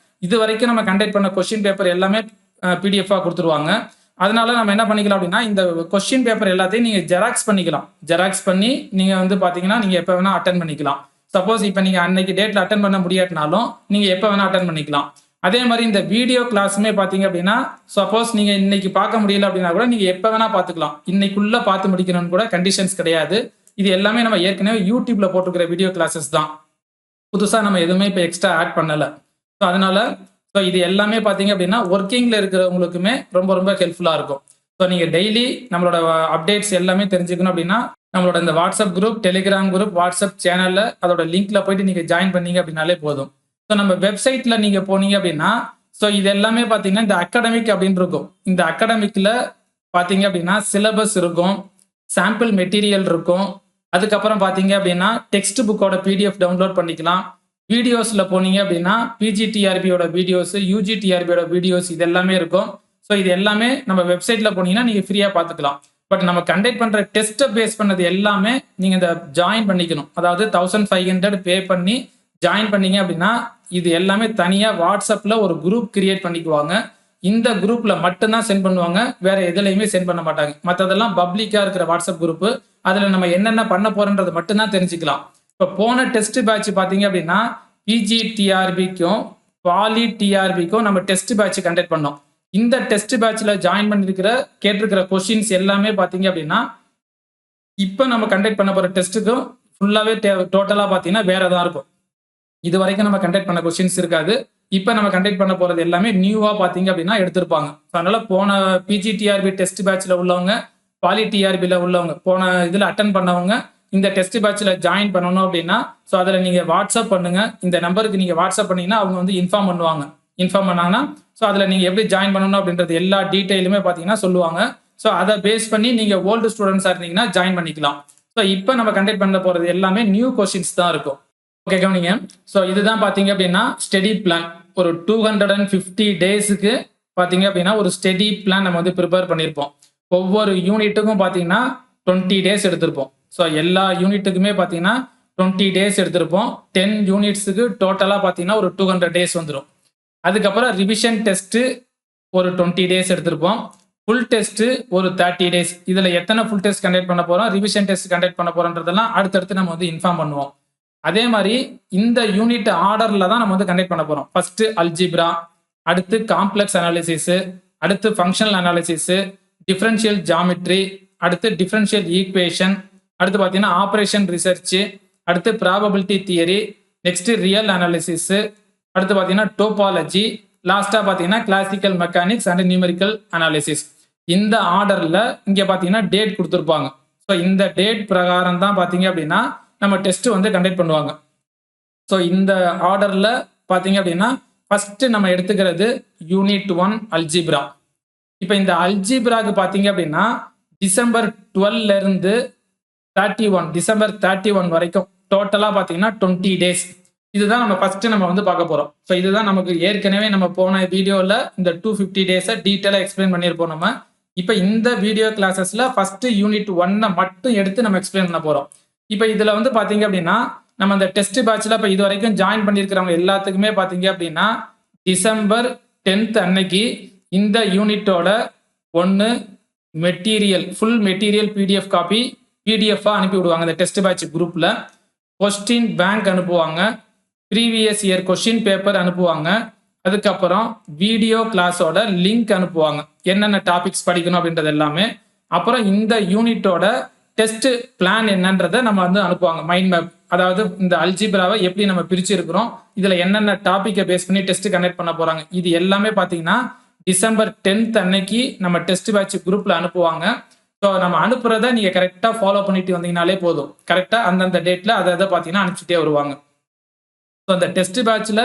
இது வரைக்கும் நம்ம கண்டக்ட் பண்ண கொஸ்டின் பேப்பர் எல்லாமே பிடிஎஃபாக கொடுத்துருவாங்க. அதனால நம்ம என்ன பண்ணிக்கலாம் அப்படின்னா இந்த கொஸ்டின் பேப்பர் எல்லாத்தையும் நீங்கள் ஜெராக்ஸ் பண்ணிக்கலாம். ஜெராக்ஸ் பண்ணி நீங்கள் வந்து பார்த்தீங்கன்னா நீங்கள் எப்போ வேணால் அட்டன் பண்ணிக்கலாம். சப்போஸ் இப்போ நீங்கள் அன்னைக்கு டேட்டில் அட்டன் பண்ண முடியாட்டினாலும் நீங்கள் எப்போ வேணால் அட்டன் பண்ணிக்கலாம். அதே மாதிரி இந்த வீடியோ கிளாஸுமே பார்த்தீங்க அப்படின்னா சப்போஸ் நீங்கள் இன்னைக்கு பார்க்க முடியல அப்படின்னா கூட நீங்கள் எப்போ வேணால் பார்த்துக்கலாம். இன்னைக்குள்ளே பார்த்து முடிக்கணும்னு கூட கண்டிஷன்ஸ் கிடையாது. இது எல்லாமே நம்ம ஏற்கனவே யூடியூப்ல போட்டுக்கிற வீடியோ கிளாஸஸ் தான். புதுசாக நம்ம எதுவுமே இப்போ எக்ஸ்ட்ரா ஆட் பண்ணலை. ஸோ அதனால இது எல்லாமே பார்த்தீங்க அப்படின்னா ஒர்க்கிங்கில் இருக்கிறவங்களுக்குமே ரொம்ப ரொம்ப ஹெல்ப்ஃபுல்லாக இருக்கும். ஸோ நீங்கள் டெய்லி நம்மளோட அப்டேட்ஸ் எல்லாமே தெரிஞ்சுக்கணும் அப்படின்னா நம்மளோட இந்த WhatsApp group, Telegram group, WhatsApp சேனலில் அதோட லிங்க்ல போயிட்டு நீங்கள் ஜாயின் பண்ணீங்க அப்படின்னாலே போதும். ஸோ நம்ம வெப்சைட்ல நீங்கள் போனீங்க அப்படின்னா ஸோ இது எல்லாமே பார்த்தீங்கன்னா இந்த அகாடமிக் அப்படின்னு இருக்கும். இந்த அகாடமிக்கில் பார்த்தீங்க அப்படின்னா சிலபஸ் இருக்கும், சாம்பிள் மெட்டீரியல் இருக்கும். அதுக்கப்புறம் பார்த்தீங்க அப்படின்னா டெக்ஸ்ட் புக்கோட பிடிஎஃப் டவுன்லோட் பண்ணிக்கலாம். வீடியோஸில் போனீங்க அப்படின்னா பிஜிடிஆர்பியோட வீடியோஸ், யூஜிடிஆர்பியோட வீடியோஸ் இது எல்லாமே இருக்கும். ஸோ இது எல்லாமே நம்ம வெப்சைட்டில் போனீங்கன்னா நீங்கள் ஃப்ரீயாக பார்த்துக்கலாம். பட் நம்ம கண்டக்ட் பண்ணுற டெஸ்ட்டை பேஸ் பண்ணது எல்லாமே நீங்கள் இந்த ஜாயின் பண்ணிக்கணும். அதாவது 1500 பே பண்ணி ஜாயின் பண்ணீங்க அப்படின்னா இது எல்லாமே தனியாக வாட்ஸ்அப்பில் ஒரு குரூப் கிரியேட் பண்ணிக்குவாங்க. இந்த குரூப்ல மட்டும்தான் சென்ட் பண்ணுவாங்க. வேற எதுலையுமே சென்ட் பண்ண மாட்டாங்க. மற்றதெல்லாம் பப்ளிக்கா இருக்கிற வாட்ஸ்அப் குரூப். அதுல நம்ம என்னென்ன பண்ண போறோன்றது மட்டும் தான் தெரிஞ்சுக்கலாம். இப்போ போன டெஸ்ட் பேட்ச் பாத்தீங்க அப்படின்னா பிஜிடிஆர்பிக்கும் பாலி டிஆர்பிக்கும் நம்ம டெஸ்ட் பேட்ச் கண்டக்ட் பண்ணோம். இந்த டெஸ்ட் பேட்ச்ல ஜாயின் பண்ணிருக்கிற கேட்டிருக்கிற கொஸ்டின்ஸ் எல்லாமே பாத்தீங்க அப்படின்னா இப்போ நம்ம கண்டக்ட் பண்ண போற டெஸ்ட்டுக்கும் ஃபுல்லாவே டோட்டலா பாத்தீங்கன்னா வேற தான் இருக்கும். இது வரைக்கும் நம்ம கண்டக்ட் பண்ண கொஸ்டின்ஸ் இருக்காது. இப்போ நம்ம கண்டக்ட் பண்ண போறது எல்லாமே நியூவா பாத்தீங்க அப்படின்னா எடுத்திருப்பாங்க. அதனால போன பிஜிடிஆர்பி டெஸ்ட் பேட்ச்ல உள்ளவங்க, பாலி டிஆர்பில உள்ளவங்க, போன இதுல அட்டன் பண்ணவங்க இந்த டெஸ்ட் பேட்ச்ல ஜாயின் பண்ணணும் அப்படின்னா ஸோ அதில் நீங்க வாட்ஸ்அப் பண்ணுங்க. இந்த நம்பருக்கு நீங்க வாட்ஸ்அப் பண்ணீங்கன்னா அவங்க வந்து இன்ஃபார்ம் பண்ணுவாங்க. இன்ஃபார்ம் பண்ணாங்கன்னா ஸோ அதில் நீங்க எப்படி ஜாயின் பண்ணணும் அப்படின்றது எல்லா டீட்டெயிலுமே பார்த்தீங்கன்னா சொல்லுவாங்க. ஸோ அதை பேஸ் பண்ணி நீங்க ஓல்டு ஸ்டூடெண்ட்ஸாக இருந்தீங்கன்னா ஜாயின் பண்ணிக்கலாம். ஸோ இப்போ நம்ம கண்டக்ட் பண்ண போறது எல்லாமே நியூ கொஸ்டின்ஸ் தான் இருக்கும். ஓகே கவனிங்க. ஸோ இதுதான் பார்த்தீங்க அப்படின்னா ஸ்டடி பிளான். ஒரு 250 டேஸுக்கு பார்த்தீங்க அப்படின்னா ஒரு ஸ்டடி பிளான் நம்ம வந்து ப்ரிப்பேர் பண்ணியிருப்போம். ஒவ்வொரு யூனிட்டுக்கும் பார்த்தீங்கன்னா 20 டேஸ் எடுத்திருப்போம். ஸோ எல்லா யூனிட்டுக்குமே பார்த்தீங்கன்னா 20 டேஸ் எடுத்திருப்போம். 10 யூனிட்ஸுக்கு டோட்டலாக பார்த்தீங்கன்னா ஒரு 200 டேஸ் வந்துடும். அதுக்கப்புறம் ரிவிஷன் டெஸ்ட்டு ஒரு 20 டேஸ் எடுத்திருப்போம். ஃபுல் டெஸ்ட்டு ஒரு 30 டேஸ். இதில் எத்தனை ஃபுல் டெஸ்ட் கண்டக்ட் பண்ண போகிறோம், ரிவிஷன் டெஸ்ட் கண்டக்ட் பண்ண போகிறோன்றதெல்லாம் அடுத்தடுத்து நம்ம வந்து இன்ஃபார்ம் பண்ணுவோம். அதே மாதிரி இந்த யூனிட் ஆர்டர்ல தான் நம்ம வந்து கண்டக்ட் பண்ண போறோம். ஃபர்ஸ்ட் அல்ஜிப்ரா, அடுத்து காம்ப்ளெக்ஸ் அனாலிசிஸ், அடுத்து ஃபங்க்ஷனல் அனாலிசிஸ், டிஃபரன்ஷியல் ஜாமெட்ரி, அடுத்து டிஃபரன்ஷியல் ஈக்குவேஷன், அடுத்து பார்த்தீங்கன்னா ஆப்ரேஷன் ரிசர்ச், அடுத்து probability theory, next real analysis, அடுத்து பார்த்தீங்கன்னா டோபாலஜி, லாஸ்டா பார்த்தீங்கன்னா classical mechanics and numerical analysis. இந்த ஆர்டர்ல இங்க பார்த்தீங்கன்னா டேட் கொடுத்துருப்பாங்க. ஸோ இந்த டேட் பிரகாரம் தான் பார்த்தீங்க அப்படின்னா நம்ம டெஸ்ட் வந்து கண்டக்ட் பண்ணுவாங்க. ஸோ இந்த ஆர்டர்ல பார்த்தீங்க அப்படின்னா ஃபர்ஸ்ட் நம்ம எடுத்துக்கிறது யூனிட் 1 அல்ஜிப்ரா. இப்போ இந்த அல்ஜிப்ராக்கு பார்த்தீங்க அப்படின்னா டிசம்பர் 12ல இருந்து 31 டிசம்பர் 31 வரைக்கும் டோட்டலாக பார்த்தீங்கன்னா 20 டேஸ். இதுதான் நம்ம ஃபர்ஸ்ட் நம்ம வந்து பார்க்க போறோம். ஸோ இதுதான் நமக்கு ஏற்கனவே நம்ம போன வீடியோவில் இந்த 250 டேஸை டீட்டெயிலாக எக்ஸ்பிளைன் பண்ணியிருப்போம் நம்ம. இப்போ இந்த வீடியோ கிளாஸஸ்ல ஃபர்ஸ்ட் யூனிட் 1 மட்டும் எடுத்து நம்ம எக்ஸ்பிளைன் பண்ண போறோம். இப்போ இதுல வந்து பாத்தீங்க அப்படின்னா நம்ம அந்த டெஸ்ட் பேட்ச்ல இப்போ இது வரைக்கும் ஜாயின் பண்ணியிருக்கிறவங்க எல்லாத்துக்குமே பாத்தீங்க அப்படின்னா டிசம்பர் 10th அன்னைக்கு இந்த யூனிட்டோட ஒன்று material full material PDF copy பிடிஎஃபாக அனுப்பி விடுவாங்க. இந்த டெஸ்ட் பேட்ச் குரூப்ல கொஸ்டின் பேங்க் அனுப்புவாங்க, ப்ரீவியஸ் இயர் கொஸ்டின் பேப்பர் அனுப்புவாங்க, அதுக்கப்புறம் வீடியோ கிளாஸோட லிங்க் அனுப்புவாங்க, என்னென்ன டாபிக்ஸ் படிக்கணும் அப்படின்றது எல்லாமே. அப்புறம் இந்த யூனிட்டோட டெஸ்ட் பிளான் என்னன்றதை நம்ம வந்து அனுப்புவாங்க, மைண்ட் மேப். அதாவது இந்த அல்ஜிப்ராவை எப்படி நம்ம பிரிச்சிருக்கிறோம், இதுல என்னென்ன டாபிக்கை பேஸ் பண்ணி டெஸ்ட் கண்டக்ட் பண்ண போறாங்க, இது எல்லாமே பாத்தீங்கன்னா டிசம்பர் 10th அன்னைக்கு நம்ம டெஸ்ட் பேட்ச் குரூப்ல அனுப்புவாங்க. ஸோ நம்ம அனுப்புறத நீங்க கரெக்டா ஃபாலோ பண்ணிட்டு வந்தீங்கனாலே போதும். கரெக்டா அந்தந்த டேட்ல அதை பாத்தீங்கன்னா அனுப்பிச்சுட்டே வருவாங்க. ஸோ அந்த டெஸ்ட் பேட்ச்ல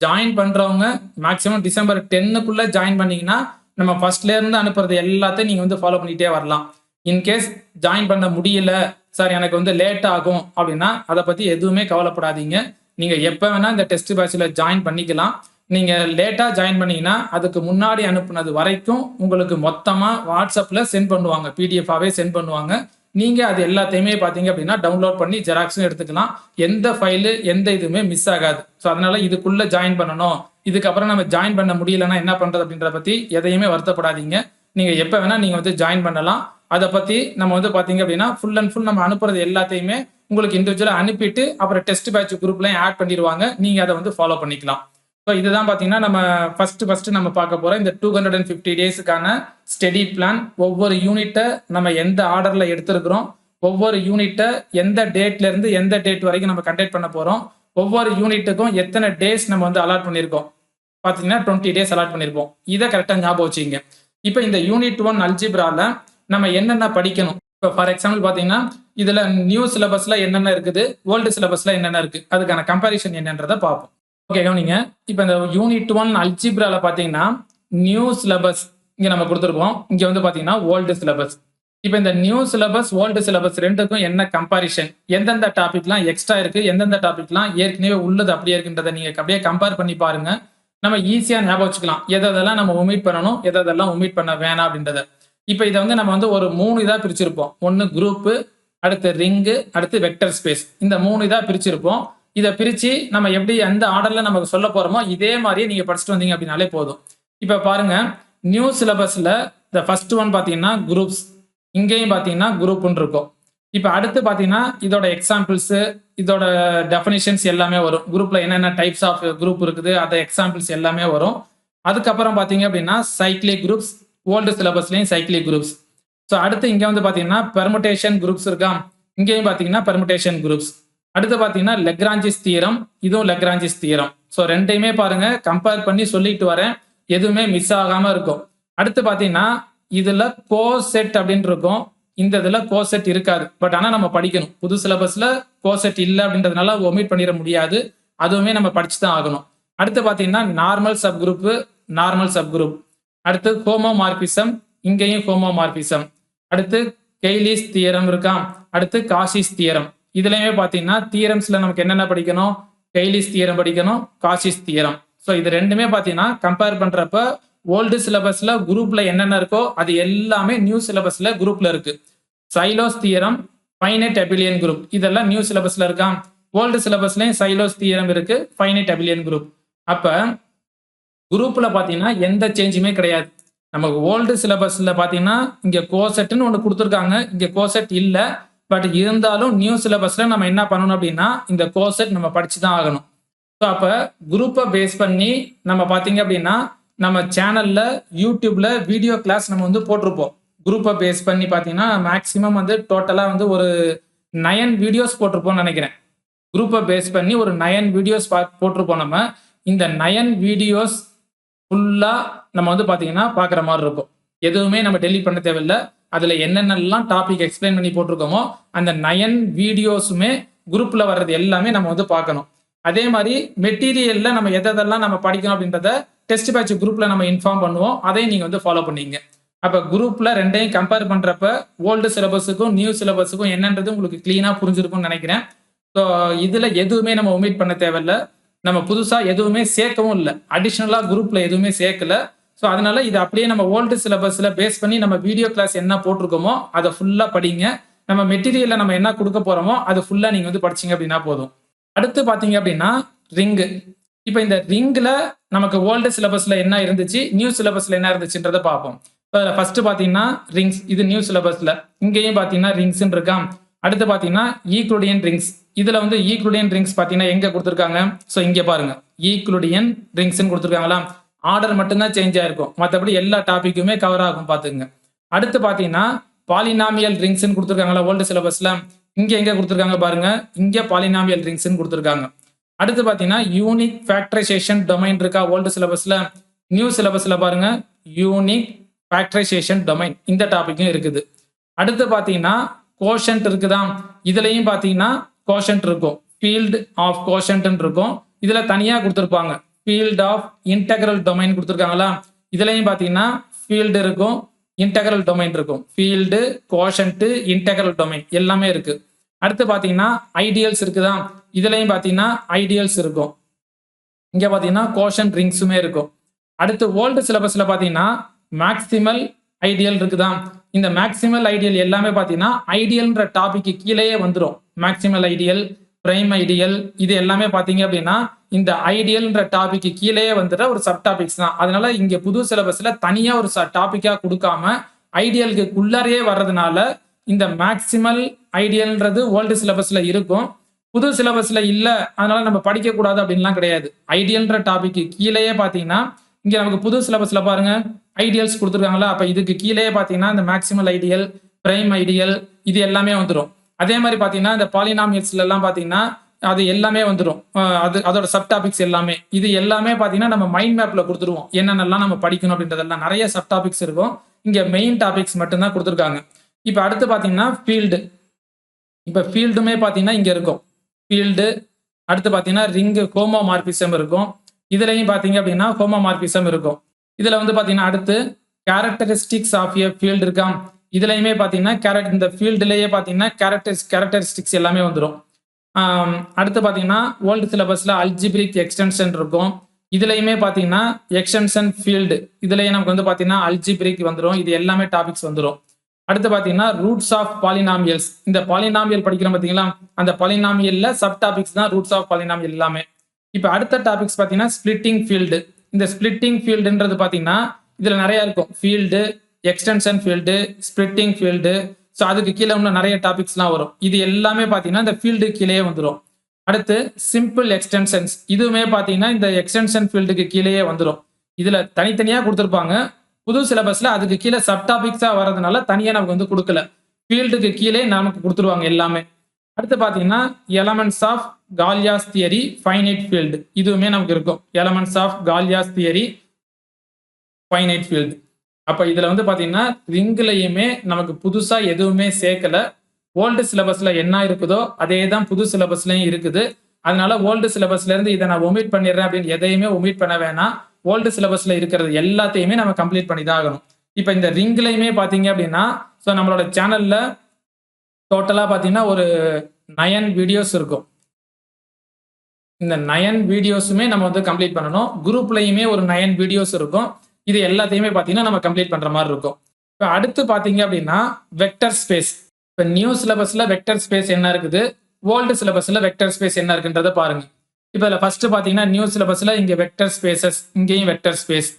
ஜாயின் பண்றவங்க மேக்சிமம் டிசம்பர் 10க்குள்ள ஜாயின் பண்ணீங்கன்னா நம்ம ஃபர்ஸ்ட்ல இருந்து அனுப்புறது எல்லாத்தையும் நீங்க வந்து ஃபாலோ பண்ணிட்டே வரலாம். இன்கேஸ் ஜாயின் பண்ண முடியல சார், எனக்கு வந்து லேட் ஆகும் அப்படின்னா அதை பத்தி எதுவுமே கவலைப்படாதீங்க. நீங்க எப்ப வேணா இந்த டெஸ்ட் பேட்ச்ல ஜாயின் பண்ணிக்கலாம். நீங்க லேட்டா ஜாயின் பண்ணீங்கன்னா அதுக்கு முன்னாடி அனுப்புனது வரைக்கும் உங்களுக்கு மொத்தமா வாட்ஸ்அப்ல சென்ட் பண்ணுவாங்க, பிடிஎஃபாவே சென்ட் பண்ணுவாங்க. நீங்க அது எல்லாத்தையுமே பாத்தீங்க அப்படின்னா டவுன்லோட் பண்ணி ஜெராக்ஸும் எடுத்துக்கலாம். எந்த ஃபைலு எந்த இதுவுமே மிஸ் ஆகாது. ஸோ அதனால இதுக்குள்ள ஜாயின் பண்ணணும், இதுக்கப்புறம் நம்ம ஜாயின் பண்ண முடியலன்னா என்ன பண்றது அப்படின்றத பத்தி எதையுமே வருத்தப்படாதீங்க. நீங்க எப்ப வேணா நீங்க வந்து ஜாயின் பண்ணலாம். அதை பத்தி நம்ம வந்து பாத்தீங்க அப்படின்னா ஃபுல் அண்ட் ஃபுல் நம்ம அனுப்புறது எல்லாத்தையுமே உங்களுக்கு இண்டிவிஜுவலா அனுப்பிட்டு அப்புறம் டெஸ்ட் பேட்ச் குரூப்லயும் ஆட் பண்ணிடுவாங்க. நீங்க அதை வந்து ஃபாலோ பண்ணிக்கலாம். ஸோ இதுதான் பாத்தீங்கன்னா நம்ம ஃபர்ஸ்ட் நம்ம பார்க்க போறோம் இந்த 250 டேஸுக்கான ஸ்டடி பிளான். ஒவ்வொரு யூனிட்டை நம்ம எந்த ஆர்டர்ல எடுத்திருக்கிறோம், ஒவ்வொரு யூனிட்டை எந்த டேட்ல இருந்து எந்த டேட் வரைக்கும் நம்ம கண்டக்ட் பண்ண போறோம், ஒவ்வொரு யூனிட்டுக்கும் எத்தனை டேஸ் நம்ம வந்து அலாட் பண்ணியிருக்கோம் பாத்தீங்கன்னா 20 டேஸ் அலாட் பண்ணியிருப்போம். இதை கரெக்டாக ஞாபகம் வச்சுங்க. இப்போ இந்த யூனிட் 1 அல்ஜிப்ரால நம்ம என்னென்ன படிக்கணும், இப்போ ஃபார் எக்ஸாம்பிள் பார்த்தீங்கன்னா இதுல நியூ சிலபஸ்ல என்னென்ன இருக்குது, ஓல்டு சிலபஸ்ல என்னென்ன இருக்கு, அதுக்கான கம்பேரிஷன் என்னன்றதை பார்ப்போம். ஓகே கவனிங்க. இப்போ இந்த யூனிட் 1 அல்ஜிப்ரால பார்த்தீங்கன்னா நியூ சிலபஸ் இங்க நம்ம கொடுத்துருக்கோம், இங்க வந்து பார்த்தீங்கன்னா ஓல்டு சிலபஸ். இப்போ இந்த நியூ சிலபஸ் ஓல்டு சிலபஸ் ரெண்டுக்கும் என்ன கம்பேரிஷன், எந்தெந்த டாபிக்லாம் எக்ஸ்ட்ரா இருக்கு, எந்தெந்த டாபிக்லாம் ஏற்கனவே உள்ளது அப்படியே இருக்குன்றதை நீங்க அப்படியே கம்பேர் பண்ணி பாருங்க. நம்ம ஈஸியா ஞாபகம் வச்சுக்கலாம் எதெல்லாம் நம்ம ஒமிட் பண்ணணும், எதெல்லாம் ஒமிட் பண்ண வேணாம் அப்படின்றத. இப்போ இதை வந்து நம்ம வந்து ஒரு 3 இதா பிரிச்சிருப்போம். ஒன்று குரூப்பு, அடுத்து ரிங்கு, அடுத்து வெக்டர் ஸ்பேஸ். இந்த 3 இதா பிரிச்சிருப்போம். இதை பிரிச்சு நம்ம எப்படி எந்த ஆர்டர்ல நமக்கு சொல்ல போறோமோ இதே மாதிரியே நீங்க படிச்சுட்டு வந்தீங்க அப்படின்னாலே போதும். இப்போ பாருங்க, நியூ சிலபஸ்ல இந்த ஃபர்ஸ்ட் ஒன் பார்த்தீங்கன்னா குரூப்ஸ். இங்கேயும் பார்த்தீங்கன்னா குரூப்னு இருக்கும். இப்போ அடுத்து பார்த்தீங்கன்னா இதோட எக்ஸாம்பிள்ஸ், இதோட டெஃபினிஷன்ஸ் எல்லாமே வரும். குரூப்ல என்னென்ன டைப்ஸ் ஆஃப் குரூப் இருக்குது, அந்த எக்ஸாம்பிள்ஸ் எல்லாமே வரும். அதுக்கப்புறம் பார்த்தீங்க அப்படின்னா சைக்ளிக் குரூப்ஸ், ஓல்டு சிலபஸ்லயும் சைக்ளிக் குரூப்ஸ். ஸோ அடுத்து இங்க வந்து பார்த்தீங்கன்னா பெர்முடேஷன் குரூப்ஸ் இருக்கா, இங்கேயும் பார்த்தீங்கன்னா பெர்முடேஷன் குரூப்ஸ். அடுத்து பார்த்தீங்கன்னா லெக்ராஞ்சிஸ் தியரம், இதுவும் லெக்ராஞ்சிஸ் தியரம். ஸோ ரெண்டையுமே பாருங்க கம்பேர் பண்ணி சொல்லிட்டு வரேன், எதுவுமே மிஸ் ஆகாம இருக்கும். அடுத்து பார்த்தீங்கன்னா இதுல கோசெட் அப்படின்னு இருக்கும், இந்த இதுல கோசெட் இருக்காது. பட் ஆனா நம்ம படிக்கணும். புது சிலபஸ்ல கோசெட் இல்லை அப்படின்றதுனால ஒமிட் பண்ணிட முடியாது, அதுவுமே நம்ம படிச்சு தான் ஆகணும். அடுத்து பார்த்தீங்கன்னா normal sub group, normal sub group. அடுத்து ஹோமோமார்பிசம், இங்கேயும் ஹோமோமார்பிசம். அடுத்து கெய்லிஸ் தியரம் இருக்கா, அடுத்து காஷிஸ் தியரம். இதுலயுமே பார்த்தீங்கன்னா தியரம்ஸ்ல நமக்கு என்னென்ன படிக்கணும், கெய்லிஸ் தியரம் படிக்கணும், காஷிஸ் தியரம். ஸோ இது ரெண்டுமே பார்த்தீங்கன்னா கம்பேர் பண்றப்ப ஓல்டு சிலபஸ்ல குரூப்ல என்னென்ன இருக்கோ அது எல்லாமே நியூ சிலபஸ்ல குரூப்ல இருக்கு. Sailoz theorem, finite abelian group, இதெல்லாம் நியூ சிலபஸ்ல இருக்கா. ஓல்டு சிலபஸ்லயும் சைலோஸ் தியரம் இருக்கு, ஃபைனைட் அபிலியன் குரூப். அப்ப குரூப்ல பாத்தீங்கன்னா எந்த சேஞ்சுமே கிடையாது. நமக்கு ஓல்டு சிலபஸ்ல பாத்தீங்கன்னா இங்க கோசெட்னு ஒன்று கொடுத்துருக்காங்க, இங்க கோசெட் இல்லை. பட் இருந்தாலும் நியூ சிலபஸ்ல நம்ம என்ன பண்ணணும் அப்படின்னா இந்த கோசெட் நம்ம படிச்சு தான் ஆகணும். ஸோ அப்ப குரூப்பை பேஸ் பண்ணி நம்ம பாத்தீங்க அப்படின்னா நம்ம சேனல்ல யூடியூப்ல வீடியோ கிளாஸ் நம்ம வந்து போட்டிருப்போம். குரூப்பை பேஸ் பண்ணி பாத்தீங்கன்னா மேக்சிமம் வந்து டோட்டலா வந்து ஒரு 9 வீடியோஸ் போட்டிருப்போம்னு நினைக்கிறேன். குரூப்பை பேஸ் பண்ணி ஒரு 9 வீடியோஸ் போட்டிருப்போம். நம்ம இந்த 9 வீடியோஸ் ஃபுல்லா நம்ம வந்து பாத்தீங்கன்னா பாக்குற மாதிரி இருக்கும். எதுவுமே நம்ம டெலீட் பண்ண தேவையில்லை. அதுல என்னென்னலாம் டாபிக் எக்ஸ்பிளைன் பண்ணி போட்டிருக்கோமோ அந்த 9 வீடியோஸுமே குரூப்ல வர்றது எல்லாமே நம்ம வந்து பார்க்கணும். அதே மாதிரி மெட்டீரியல்ல நம்ம எதெல்லாம் நம்ம படிக்கணும் அப்படின்றத டெஸ்ட் பேட்ச் குரூப்ல நம்ம இன்ஃபார்ம் பண்ணுவோம், அதையும் நீங்க வந்து ஃபாலோ பண்ணீங்க. அப்ப குரூப்ல ரெண்டையும் கம்பேர் பண்றப்ப ஓல்டு சிலபஸுக்கும் நியூ சிலபஸுக்கும் என்னன்றது உங்களுக்கு கிளீனா புரிஞ்சிருக்கும்னு நினைக்கிறேன். ஸோ இதுல எதுவுமே நம்ம ஒமிட் பண்ண தேவையில்லை, நம்ம புதுசா எதுவுமே சேர்க்கவும் இல்லை, அடிஷனலா குரூப்ல எதுவுமே சேர்க்கல. ஸோ அதனால இது அப்படியே நம்ம ஓல்டு சிலபஸ்ல பேஸ் பண்ணி நம்ம வீடியோ கிளாஸ் என்ன போட்டிருக்கோமோ அதை ஃபுல்லா படிங்க. நம்ம மெட்டீரியல்ல நம்ம என்ன கொடுக்க போறோமோ அது ஃபுல்லா நீங்க வந்து படிச்சீங்க அப்படின்னா போதும். அடுத்து பாத்தீங்க அப்படின்னா ரிங்கு. இப்போ இந்த ரிங்ல நமக்கு ஓல்டு சிலபஸ்ல என்ன இருந்துச்சு, நியூ சிலபஸ்ல என்ன இருந்துச்சுன்றதை பார்ப்போம். இப்போ ஃபர்ஸ்ட் பாத்தீங்கன்னா ரிங்ஸ், இது நியூ சிலபஸ்ல. இங்கேயும் பாத்தீங்கன்னா ரிங்ஸ் இருக்கா. அடுத்து பாத்தீங்கன்னா ஈக்ளுடியன் ரிங்ஸ். இதுல வந்து ஈக்ளுடியன் ரிங்ஸ் பாத்தீங்கன்னா எங்க கொடுத்துருக்காங்க, ஸோ இங்க பாருங்க ஈக்ளுடியன் ரிங்ஸ் கொடுத்துருக்காங்களா. ஆர்டர் மட்டும்தான் சேஞ்ச் ஆயிருக்கும், மற்றபடி எல்லா டாபிக்குமே கவர் ஆகும் பாத்துங்க. அடுத்து பாத்தீங்கன்னா பாலினாமியல் ரிங்ஸ் கொடுத்துருக்காங்களா ஓல்டு சிலபஸ்ல. இங்க எங்க கொடுத்துருக்காங்க பாருங்க, இங்க பாலினாமியல் ரிங்ஸ் கொடுத்துருக்காங்க. அடுத்து பாத்தீங்கன்னா யூனிக் ஃபேக்டரைசேஷன் டொமைன் இருக்கா ஓல்டு சிலபஸ்ல. நியூ சிலபஸ்ல பாருங்க யூனிக் ஃபேக்டரைசேஷன் டொமைன், இந்த டாபிக்கும் இருக்குது. அடுத்து பாத்தீங்கன்னா கோஷன்ட் இருக்குதா, இதுலயும் பாத்தீங்கன்னா கோஷன்ட் இருக்கும், ஃபீல்ட் ஆஃப் கோஷன்ட் இருக்கும். இதுல தனியா கொடுத்துருப்பாங்க ஃபீல்ட் ஆஃப் இன்டெக்ரல் டொமைன் கொடுத்துருக்காங்களா. இதுலயும் பாத்தீங்கன்னா ஃபீல்டு இருக்கும், இன்டெக்ரல் டொமைன் இருக்கும். ஃபீல்டு, கோஷன்ட், இன்டெக்ரல் டொமைன் எல்லாமே இருக்கு. அடுத்து பாத்தீங்கன்னா ஐடியல்ஸ் இருக்குதா, இதுலயும் பாத்தீங்கன்னா ஐடியல்ஸ் இருக்கும். இங்க பாத்தீங்கன்னா கோஷன்ட் ரிங்ஸுமே இருக்கும். அடுத்து ஓல்டு சிலபஸ்ல பாத்தீங்கன்னா மேக்சிமல் ஐடியல் இருக்குதா. இந்த மேக்சிமல் ஐடியல் எல்லாமே பாத்தீங்கன்னா ஐடியல்ன்ற டாபிக் கீழேயே வந்துடும். மேக்சிமல் ஐடியல், பிரைம் ஐடியல், இது எல்லாமே பாத்தீங்க அப்படின்னா இந்த ஐடியல்ன்ற டாபிக் கீழேயே வந்துடுற ஒரு சப் டாபிக்ஸ் தான். அதனால இங்க புது சிலபஸ்ல தனியா ஒரு டாபிக்கா கொடுக்காம ஐடியலுக்கு உள்ளாரையே வர்றதுனால இந்த மேக்சிமல் ஐடியல்ன்றது ஓல்டு சிலபஸ்ல இருக்கும், புது சிலபஸ்ல இல்ல அதனால நம்ம படிக்க கூடாது அப்படின்லாம் கிடையாது. ஐடியல்ன்ற டாபிக் கீழேயே பாத்தீங்கன்னா இங்க நமக்கு புது சிலபஸ்ல பாருங்க ஐடியல்ஸ் கொடுத்துருக்காங்களா. அப்ப இதுக்கு கீழேயே பாத்தீங்கன்னா இந்த மேக்சிமல் ஐடியல், பிரைம் ஐடியல் இது எல்லாமே வந்துடும். அதே மாதிரி பாத்தீங்கன்னா இந்த பாலினாமியல்ஸ்ல எல்லாம் பாத்தீங்கன்னா அது எல்லாமே வந்துடும். அதோட சப் டாபிக்ஸ் எல்லாமே, இது எல்லாமே பாத்தீங்கன்னா நம்ம மைண்ட் மேப்ல கொடுத்துருவோம், என்னென்னலாம் நம்ம படிக்கணும் அப்படின்றதெல்லாம். நிறைய சப் டாபிக்ஸ் இருக்கும், இங்க மெயின் டாபிக்ஸ் மட்டும்தான் கொடுத்துருக்காங்க. இப்ப அடுத்து பாத்தீங்கன்னா ஃபீல்டு. இப்ப ஃபீல்டுமே பாத்தீங்கன்னா இங்க இருக்கும் ஃபீல்டு. அடுத்து பாத்தீங்கன்னா ரிங்கு ஹோமோமார்பிசம் இருக்கும். இதுலயும் பாத்தீங்க அப்படின்னா ஹோமோமார்பிசம் இருக்கும். இதுல வந்து பாத்தீங்கன்னா அடுத்து கேரக்டரிஸ்டிக்ஸ் ஆஃப் எ ஃபீல்டு இருக்கா. இதுலயுமே பாத்தீங்கன்னா இந்த ஃபீல்டுலயே பாத்தீங்கன்னா கேரக்டரிஸ்டிக்ஸ் எல்லாமே வந்துடும். அடுத்து பாத்தீங்கன்னா ஓல்டு சிலபஸ்ல அல்ஜிபிரிக் எக்ஸ்டென்ஷன் இருக்கும். இதுலயுமே பாத்தீங்கன்னா எக்ஸ்டென்ஷன் ஃபீல்டு, இதுலயே நமக்கு வந்து பாத்தீங்கன்னா அல்ஜிபிரிக் வந்துடும். இது எல்லாமே டாபிக்ஸ் வந்துடும். அடுத்து பாத்தீங்கன்னா ரூட்ஸ் ஆஃப் பாலினாமியல்ஸ். இந்த பாலினாமியல் படிக்கிறோம் பாத்தீங்களா, அந்த பாலினாமியல்ல சப் டாபிக்ஸ் தான் ரூட்ஸ் ஆஃப் பாலினாமியல் எல்லாமே. இப்ப அடுத்த டாபிக்ஸ் பாத்தீங்கன்னா ஸ்பிளிட்டிங் ஃபீல்டு. இந்த ஸ்பிளிட்டிங் ஃபீல்டுன்றது பார்த்தீங்கன்னா இதில் நிறைய இருக்கும். Field, extension field, splitting field. So அதுக்கு கீழே இன்னும் நிறைய டாபிக்ஸ்லாம் வரும். இது எல்லாமே பார்த்தீங்கன்னா இந்த ஃபீல்டு கீழேயே வந்துடும். அடுத்து சிம்பிள் எக்ஸ்டென்ஷன்ஸ், இதுவுமே பார்த்தீங்கன்னா இந்த எக்ஸ்டென்ஷன் ஃபீல்டுக்கு கீழேயே வந்துடும். இதில் தனித்தனியாக கொடுத்துருப்பாங்க. புது சிலபஸில் அதுக்கு கீழே சப் டாபிக்ஸாக வர்றதுனால தனியாக நமக்கு வந்து கொடுக்கல. ஃபீல்டுக்கு கீழே நமக்கு கொடுத்துருவாங்க எல்லாமே. அடுத்து பார்த்தீங்கன்னா elements of Galois theory, finite field, இதுவுமே நமக்கு இருக்கும். Elements of Galois theory, finite field. அப்போ இதில் வந்து பார்த்தீங்கன்னா ரிங்லையுமே நமக்கு புதுசாக எதுவுமே சேர்க்கல. ஓல்டு சிலபஸில் என்ன இருக்குதோ அதே தான் புது சிலபஸ்லையும் இருக்குது. அதனால ஓல்டு சிலபஸ்லேருந்து இதை நான் ஒமிட் பண்ணிடுறேன் அப்படின்னு எதையுமே ஒமிட் பண்ண வேணாம். ஓல்டு சிலபஸில் இருக்கிறது எல்லாத்தையுமே நம்ம கம்ப்ளீட் பண்ணி தான் ஆகணும். இப்போ இந்த ரிங்லையுமே பார்த்தீங்க அப்படின்னா ஸோ நம்மளோட சேனலில் டோட்டலாக பார்த்தீங்கன்னா ஒரு 9 வீடியோஸ் இருக்கும். இந்த 9 வீடியோஸுமே நம்ம வந்து கம்ப்ளீட் பண்ணணும். குரூப்லையுமே ஒரு 9 வீடியோஸ் இருக்கும். இது எல்லாத்தையுமே பார்த்தீங்கன்னா நம்ம கம்ப்ளீட் பண்ணுற மாதிரி இருக்கும். இப்போ அடுத்து பார்த்தீங்க அப்படின்னா வெக்டர் ஸ்பேஸ். இப்போ நியூ சிலபஸில் வெக்டர் ஸ்பேஸ் என்ன இருக்குது, ஓல்டு சிலபஸில் வெக்டர் ஸ்பேஸ் என்ன இருக்குன்றதை பாருங்க. இப்போ இதில் ஃபர்ஸ்ட் பார்த்தீங்கன்னா நியூ சிலபஸில் இங்கே வெக்டர் ஸ்பேசஸ், இங்கேயும் vector space.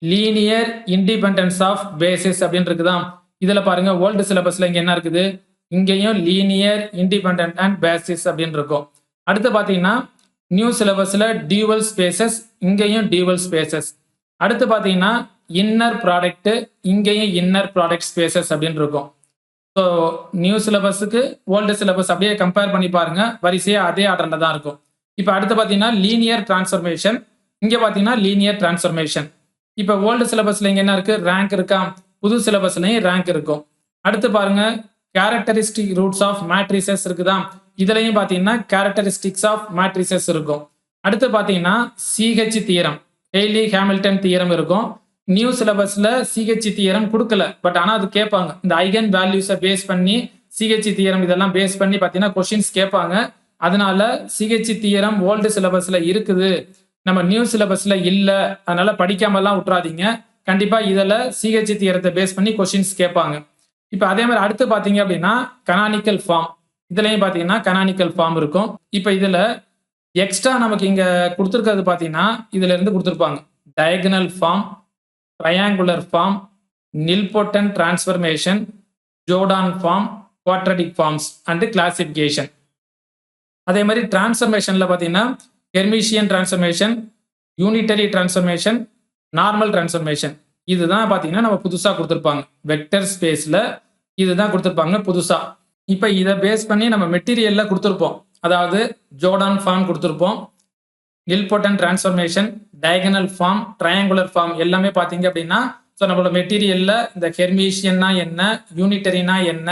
Linear independence of basis அப்படின்னு இருக்குதான். இதில் பாருங்க ஓல்டு சிலபஸில் இங்கே என்ன இருக்குது, இங்கேயும் லீனியர் இண்டிபெண்டன்ட் அண்ட் பேசிஸ் அப்படின்னு இருக்கும். அடுத்து பார்த்தீங்கன்னா நியூ சிலபஸில் டியூவல் ஸ்பேசஸ், இங்கேயும் டியூவல் ஸ்பேசஸ். அடுத்து பார்த்தீங்கன்னா இன்னர் ப்ராடக்ட், இங்கேயும் இன்னர் ப்ராடக்ட் ஸ்பேசஸ் அப்படின்னு இருக்கும். ஸோ நியூ சிலபஸுக்கு ஓல்டு சிலபஸ் அப்படியே கம்பேர் பண்ணி பாருங்க, வரிசையாக அதே ஆர்டரில் தான் இருக்கும். இப்போ அடுத்து பார்த்தீங்கன்னா லீனியர் டிரான்ஸ்ஃபர்மேஷன், இங்கே பார்த்தீங்கன்னா லீனியர் டிரான்ஸ்ஃபர்மேஷன். இப்போ ஓல்டு சிலபஸில் இங்கே என்ன இருக்குது, ரேங்க் இருக்கா, புது சிலபஸ்லையும் ரேங்க் இருக்கும். அடுத்து பாருங்க கேரக்டரிஸ்டிக் ரூட்ஸ் ஆஃப் மேட்ரிசஸ் இருக்குதா, இதுலையும் பார்த்தீங்கன்னா கேரக்டரிஸ்டிக்ஸ் ஆஃப் மேட்ரிசஸ் இருக்கும். அடுத்து பார்த்தீங்கன்னா CH theorem, Hayley Hamilton theorem இருக்கும். நியூ சிலபஸ்ல சிஹெச் தியரம் கொடுக்கல, பட் ஆனால் அது கேட்பாங்க. இந்த ஐகன் வேல்யூஸை பேஸ் பண்ணி சிஹெச் தியரம் இதெல்லாம் பேஸ் பண்ணி பார்த்தீங்கன்னா கொஸ்டின்ஸ் கேட்பாங்க. அதனால சிஹெச் தியரம் ஓல்டு சிலபஸ்ல இருக்குது, நம்ம நியூ சிலபஸ்ல இல்லை, அதனால படிக்காமலாம் விட்டுறாதீங்க. கண்டிப்பா இதில் சிஹெச் தியரத்தை பேஸ் பண்ணி கொஸ்டின்ஸ் கேட்பாங்க. இப்போ அதே மாதிரி அடுத்து பார்த்தீங்க அப்படின்னா கனானிக்கல் ஃபார்ம், இதுலையும் பார்த்தீங்கன்னா கனானிக்கல் ஃபார்ம் இருக்கும். இப்போ இதில் எக்ஸ்ட்ரா நமக்கு இங்கே கொடுத்துருக்கிறது பார்த்தீங்கன்னா இதுல இருந்து கொடுத்துருப்பாங்க diagonal form, triangular form, nilpotent transformation, Jordan form, quadratic forms and classification. அதே மாதிரி டிரான்ஸ்ஃபர்மேஷனில் பார்த்தீங்கன்னா Hermitian transformation, unitary transformation, normal transformation. இதுதான் பார்த்தீங்கன்னா நம்ம புதுசாக கொடுத்துருப்பாங்க வெக்டர் ஸ்பேஸில், இதுதான் கொடுத்துருப்பாங்க புதுசாக. இப்போ இதை பேஸ் பண்ணி நம்ம மெட்டீரியலில் கொடுத்துருப்போம். அதாவது ஜோர்டான் ஃபார்ம் கொடுத்துருப்போம், nilpotent transformation, diagonal form, triangular form எல்லாமே பார்த்தீங்க அப்படின்னா ஸோ நம்மளோட மெட்டீரியலில் இந்த ஹெர்மிஷியன்னா என்ன, யூனிட்டரினா என்ன,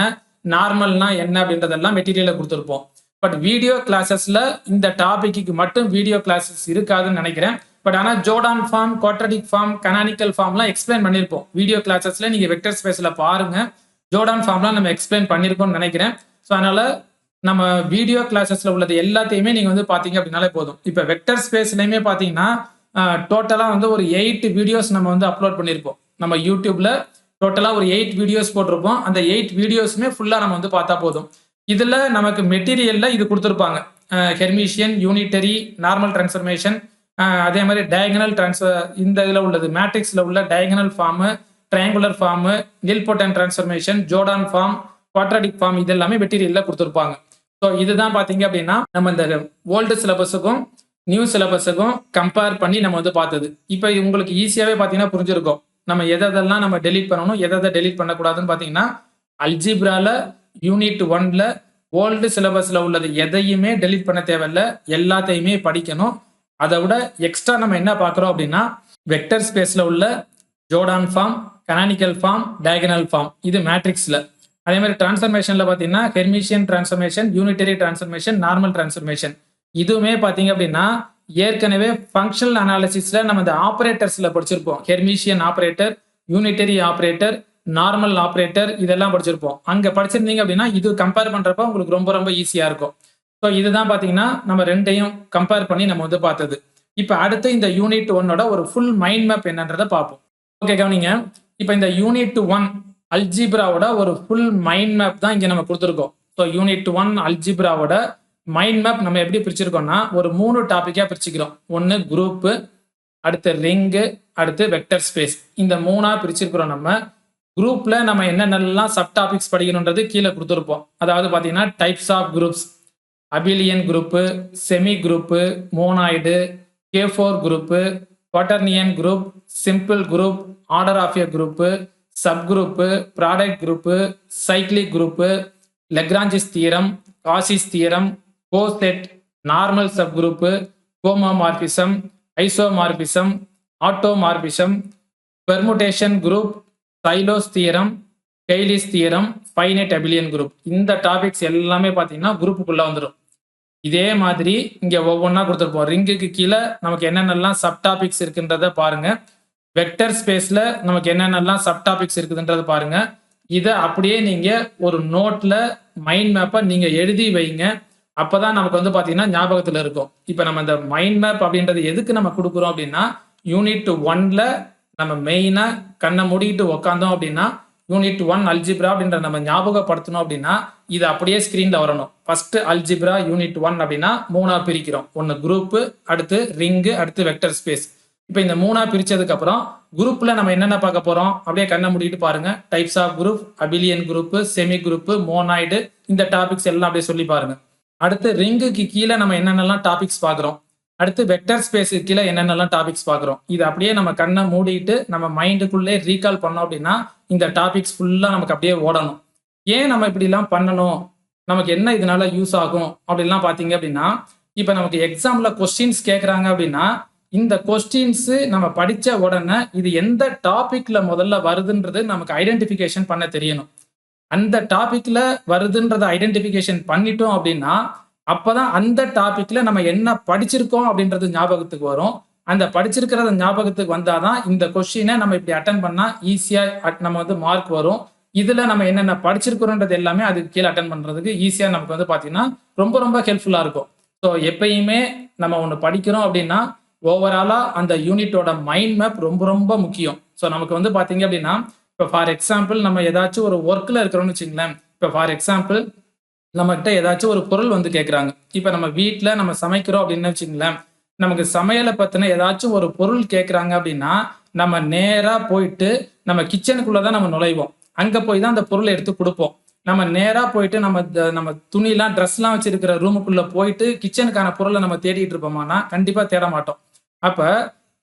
நார்மல்னா என்ன அப்படின்றதெல்லாம் மெட்டீரியலில் கொடுத்துருப்போம். பட் வீடியோ கிளாஸஸில் இந்த டாபிக்கு மட்டும் வீடியோ கிளாஸஸ் இருக்காதுன்னு நினைக்கிறேன். பட் ஆனால் Jordan form, quadratic form, canonical ஃபார்ம்லாம் எக்ஸ்பிளைன் பண்ணியிருப்போம் வீடியோ கிளாஸஸில். நீங்கள் வெக்டர் ஸ்பேஸில் பாருங்க, ஜோர்டான் ஃபார்ம்லாம் நம்ம எக்ஸ்பிளைன் பண்ணியிருக்கோம்னு நினைக்கிறேன். ஸோ அதனால நம்ம வீடியோ கிளாஸஸ்ல உள்ளது எல்லாத்தையுமே நீங்க வந்து பாத்தீங்க அப்படின்னாலே போதும். இப்போ வெக்டர் ஸ்பேஸ்லயுமே பாத்தீங்கன்னா டோட்டலா வந்து ஒரு 8 வீடியோஸ் நம்ம வந்து அப்லோட் பண்ணியிருப்போம். நம்ம யூடியூப்ல டோட்டலா ஒரு 8 வீடியோஸ் போட்டிருப்போம். அந்த 8 வீடியோஸுமே ஃபுல்லா நம்ம வந்து பார்த்தா போதும். இதுல நமக்கு மெட்டீரியல்ல இது கொடுத்துருப்பாங்க, ஹெர்மிஷியன், யூனிட்டரி, நார்மல் டிரான்ஸ்ஃபர்மேஷன், அதே மாதிரி டயகனல் டிரான்ஸ்ஃபர், இந்த இதுல உள்ளது மேட்ரிக்ஸ்ல உள்ள diagonal form, triangular form, nilpotent transformation, Jordan form, quadratic form, இது எல்லாமே மெட்டீரியல்ல கொடுத்துருப்பாங்க. ஸோ இதுதான் பார்த்தீங்க அப்படின்னா நம்ம இந்த ஓல்டு சிலபஸுக்கும் நியூ சிலபஸுக்கும் கம்பேர் பண்ணி நம்ம வந்து பார்த்தது. இப்போ உங்களுக்கு ஈஸியாகவே பார்த்தீங்கன்னா புரிஞ்சிருக்கும் நம்ம எதெல்லாம் நம்ம டெலீட் பண்ணணும், எதை டெலீட் பண்ணக்கூடாதுன்னு. பார்த்தீங்கன்னா அல்ஜிப்ரால யூனிட் 1ல ஓல்டு சிலபஸில் உள்ளது எதையுமே டெலீட் பண்ண தேவையில்ல, எல்லாத்தையுமே படிக்கணும். அதை விட எக்ஸ்ட்ரா நம்ம என்ன பார்க்குறோம் அப்படின்னா வெக்டர் ஸ்பேஸில் உள்ள Jordan form, canonical form, diagonal form, இது மேட்ரிக்ஸில். அதே மாதிரி டிரான்ஸ்ஃபர்மேஷன்ல பார்த்தீங்கன்னா Hermitian transformation, unitary transformation, normal transformation. இதுவுமே பார்த்தீங்க அப்படின்னா ஏற்கனவே ஃபங்க்ஷனல் அனாலிசிஸ்ல நம்ம இந்த ஆப்ரேட்டர்ஸ்ல படிச்சிருப்போம். Hermitian operator, unitary operator, normal operator, இதெல்லாம் படிச்சிருப்போம். அங்க படிச்சிருந்தீங்க அப்படின்னா இது கம்பேர் பண்றப்ப உங்களுக்கு ரொம்ப ரொம்ப ஈஸியா இருக்கும். ஸோ இதுதான் பார்த்தீங்கன்னா நம்ம ரெண்டையும் கம்பேர் பண்ணி நம்ம வந்து பார்த்தது. இப்போ அடுத்து இந்த யூனிட் 1ஓட ஒரு ஃபுல் மைண்ட் மேப் என்னன்றதை பார்ப்போம். ஓகே கவனிங்க, இப்போ இந்த யூனிட் 1 அல்ஜிப்ராவோட ஒரு ஃபுல் மைண்ட் மேப் தான் இங்கே நம்ம கொடுத்துருக்கோம். ஸோ யூனிட் 1 அல்ஜிப்ராவோட மைண்ட் மேப் நம்ம எப்படி பிரிச்சிருக்கோம்னா ஒரு 3 டாப்பிக்காக பிரிச்சுக்கிறோம். ஒன்று குரூப்பு, அடுத்து ரிங்கு, அடுத்து வெக்டர் ஸ்பேஸ். இந்த 3ஆ பிரிச்சிருக்கிறோம் நம்ம. குரூப்ல நம்ம என்னென்னலாம் சப் டாபிக்ஸ் படிக்கணும்ன்றது கீழே கொடுத்துருப்போம். அதாவது பார்த்தீங்கன்னா types of groups, abelian group, semi group, monoid, K4 group, quaternion group, simple group, order of a group, sub group, product group, cyclic group, Lagrange's theorem, Cauchy's theorem, coset, normal sub group, homomorphism, isomorphism, automorphism, permutation group, Sylow's theorem, Cayley's theorem, finite abelian group. இந்த டாபிக்ஸ் எல்லாமே பார்த்தீங்கன்னா குரூப்புக்குள்ள வந்துடும். இதே மாதிரி இங்க ஒவ்வொன்றா கொடுத்துருப்போம். ரிங்குக்கு கீழே நமக்கு என்னென்னலாம் சப் டாபிக்ஸ் இருக்குன்றத பாருங்க. வெக்டர் ஸ்பேஸ்ல நமக்கு என்னென்னலாம் சப் டாபிக்ஸ் இருக்குதுன்றத பாருங்க. இதை அப்படியே நீங்க ஒரு நோட்ல மைண்ட் மேப்பை நீங்க எழுதி வைங்க. அப்பதான் நமக்கு வந்து பாத்தீங்கன்னா ஞாபகத்துல இருக்கும். இப்ப நம்ம இந்த மைண்ட் மேப் அப்படின்றது எதுக்கு நம்ம கொடுக்குறோம் அப்படின்னா, யூனிட் 1ல நம்ம மெயினா கண்ணை மூடிட்டு உக்காந்தோம் அப்படின்னா, யூனிட் 1 அல்ஜிப்ரா அப்படின்ற நம்ம ஞாபகப்படுத்தணும் அப்படின்னா இது அப்படியே ஸ்கிரீன்ல வரணும். ஃபர்ஸ்ட் அல்ஜிப்ரா யூனிட் 1 அப்படின்னா 3ஆ பிரிக்கிறோம். ஒன்னு குரூப், அடுத்து ரிங்கு, அடுத்து வெக்டர் ஸ்பேஸ். இப்போ இந்த 3ஆ பிரிச்சதுக்கு அப்புறம் குரூப்ல நம்ம என்னென்ன பார்க்க போறோம் அப்படியே கண்ணை மூடிட்டு பாருங்க. Types of group, abelian group, semi group, monoid, இந்த டாபிக்ஸ் எல்லாம் அப்படியே சொல்லி பாருங்க. அடுத்து ரிங்குக்கு கீழே நம்ம என்னென்னலாம் டாபிக்ஸ் பார்க்குறோம், அடுத்து வெக்டர் ஸ்பேஸுக்கு கீழே என்னென்னலாம் டாபிக்ஸ் பார்க்குறோம், இது அப்படியே நம்ம கண்ணை மூடிட்டு நம்ம மைண்டுக்குள்ளே ரீகால் பண்ணோம் அப்படின்னா இந்த டாபிக்ஸ் ஃபுல்லா நமக்கு அப்படியே ஓடணும். ஏன் நம்ம இப்படிலாம் பண்ணணும், நமக்கு என்ன இதனால யூஸ் ஆகும் அப்படிலாம் பார்த்தீங்க அப்படின்னா, இப்போ நமக்கு எக்ஸாம்ல கொஸ்டின்ஸ் கேட்குறாங்க அப்படின்னா இந்த கொஸ்டின்ஸ் நம்ம படிச்ச உடனே இது எந்த டாபிக்ல முதல்ல வருதுன்றது நமக்கு ஐடென்டிஃபிகேஷன் பண்ண தெரியணும். அந்த டாபிக்ல வருதுன்றதை ஐடென்டிஃபிகேஷன் பண்ணிட்டோம் அப்படின்னா அப்பதான் அந்த டாபிக்ல நம்ம என்ன படிச்சிருக்கோம் அப்படின்றது ஞாபகத்துக்கு வரும். அந்த படிச்சிருக்கிறத ஞாபகத்துக்கு வந்தாதான் இந்த கொஸ்டினை நம்ம இப்படி அட்டன் பண்ணா ஈஸியா நம்ம வந்து மார்க் வரும். இதுல நம்ம என்னென்ன படிச்சிருக்கிறோன்றது எல்லாமே அதுக்கு கீழே அட்டன் பண்றதுக்கு ஈஸியா நமக்கு வந்து பாத்தீங்கன்னா ரொம்ப ரொம்ப ஹெல்ப்ஃபுல்லா இருக்கும். ஸோ எப்பயுமே நம்ம ஒன்று படிக்கிறோம் அப்படின்னா ஓவராலா அந்த யூனிட்டோட மைண்ட் மேப் ரொம்ப ரொம்ப முக்கியம். ஸோ நமக்கு வந்து பாத்தீங்க அப்படின்னா இப்போ ஃபார் எக்ஸாம்பிள் நம்ம ஏதாச்சும் ஒரு ஒர்க்ல இருக்கிறோம்னு வச்சுங்களேன். இப்போ ஃபார் எக்ஸாம்பிள் நம்ம கிட்ட ஏதாச்சும் ஒரு பொருள் வந்து கேட்குறாங்க. இப்போ நம்ம வீட்டில் நம்ம சமைக்கிறோம் அப்படின்னு வச்சுங்களேன். நமக்கு சமையலை பற்றின ஏதாச்சும் ஒரு பொருள் கேட்குறாங்க அப்படின்னா நம்ம நேராக போயிட்டு நம்ம கிச்சனுக்குள்ளே தான் நம்ம நுழைவோம். அங்கே போய் தான் அந்த பொருளை எடுத்து கொடுப்போம். நம்ம நேராக போயிட்டு நம்ம துணிலாம் ட்ரெஸ்லாம் வச்சிருக்கிற ரூமுக்குள்ளே போயிட்டு கிச்சனுக்கான பொருளை நம்ம தேடிட்டு இருப்போமானா கண்டிப்பாக தேட மாட்டோம். அப்போ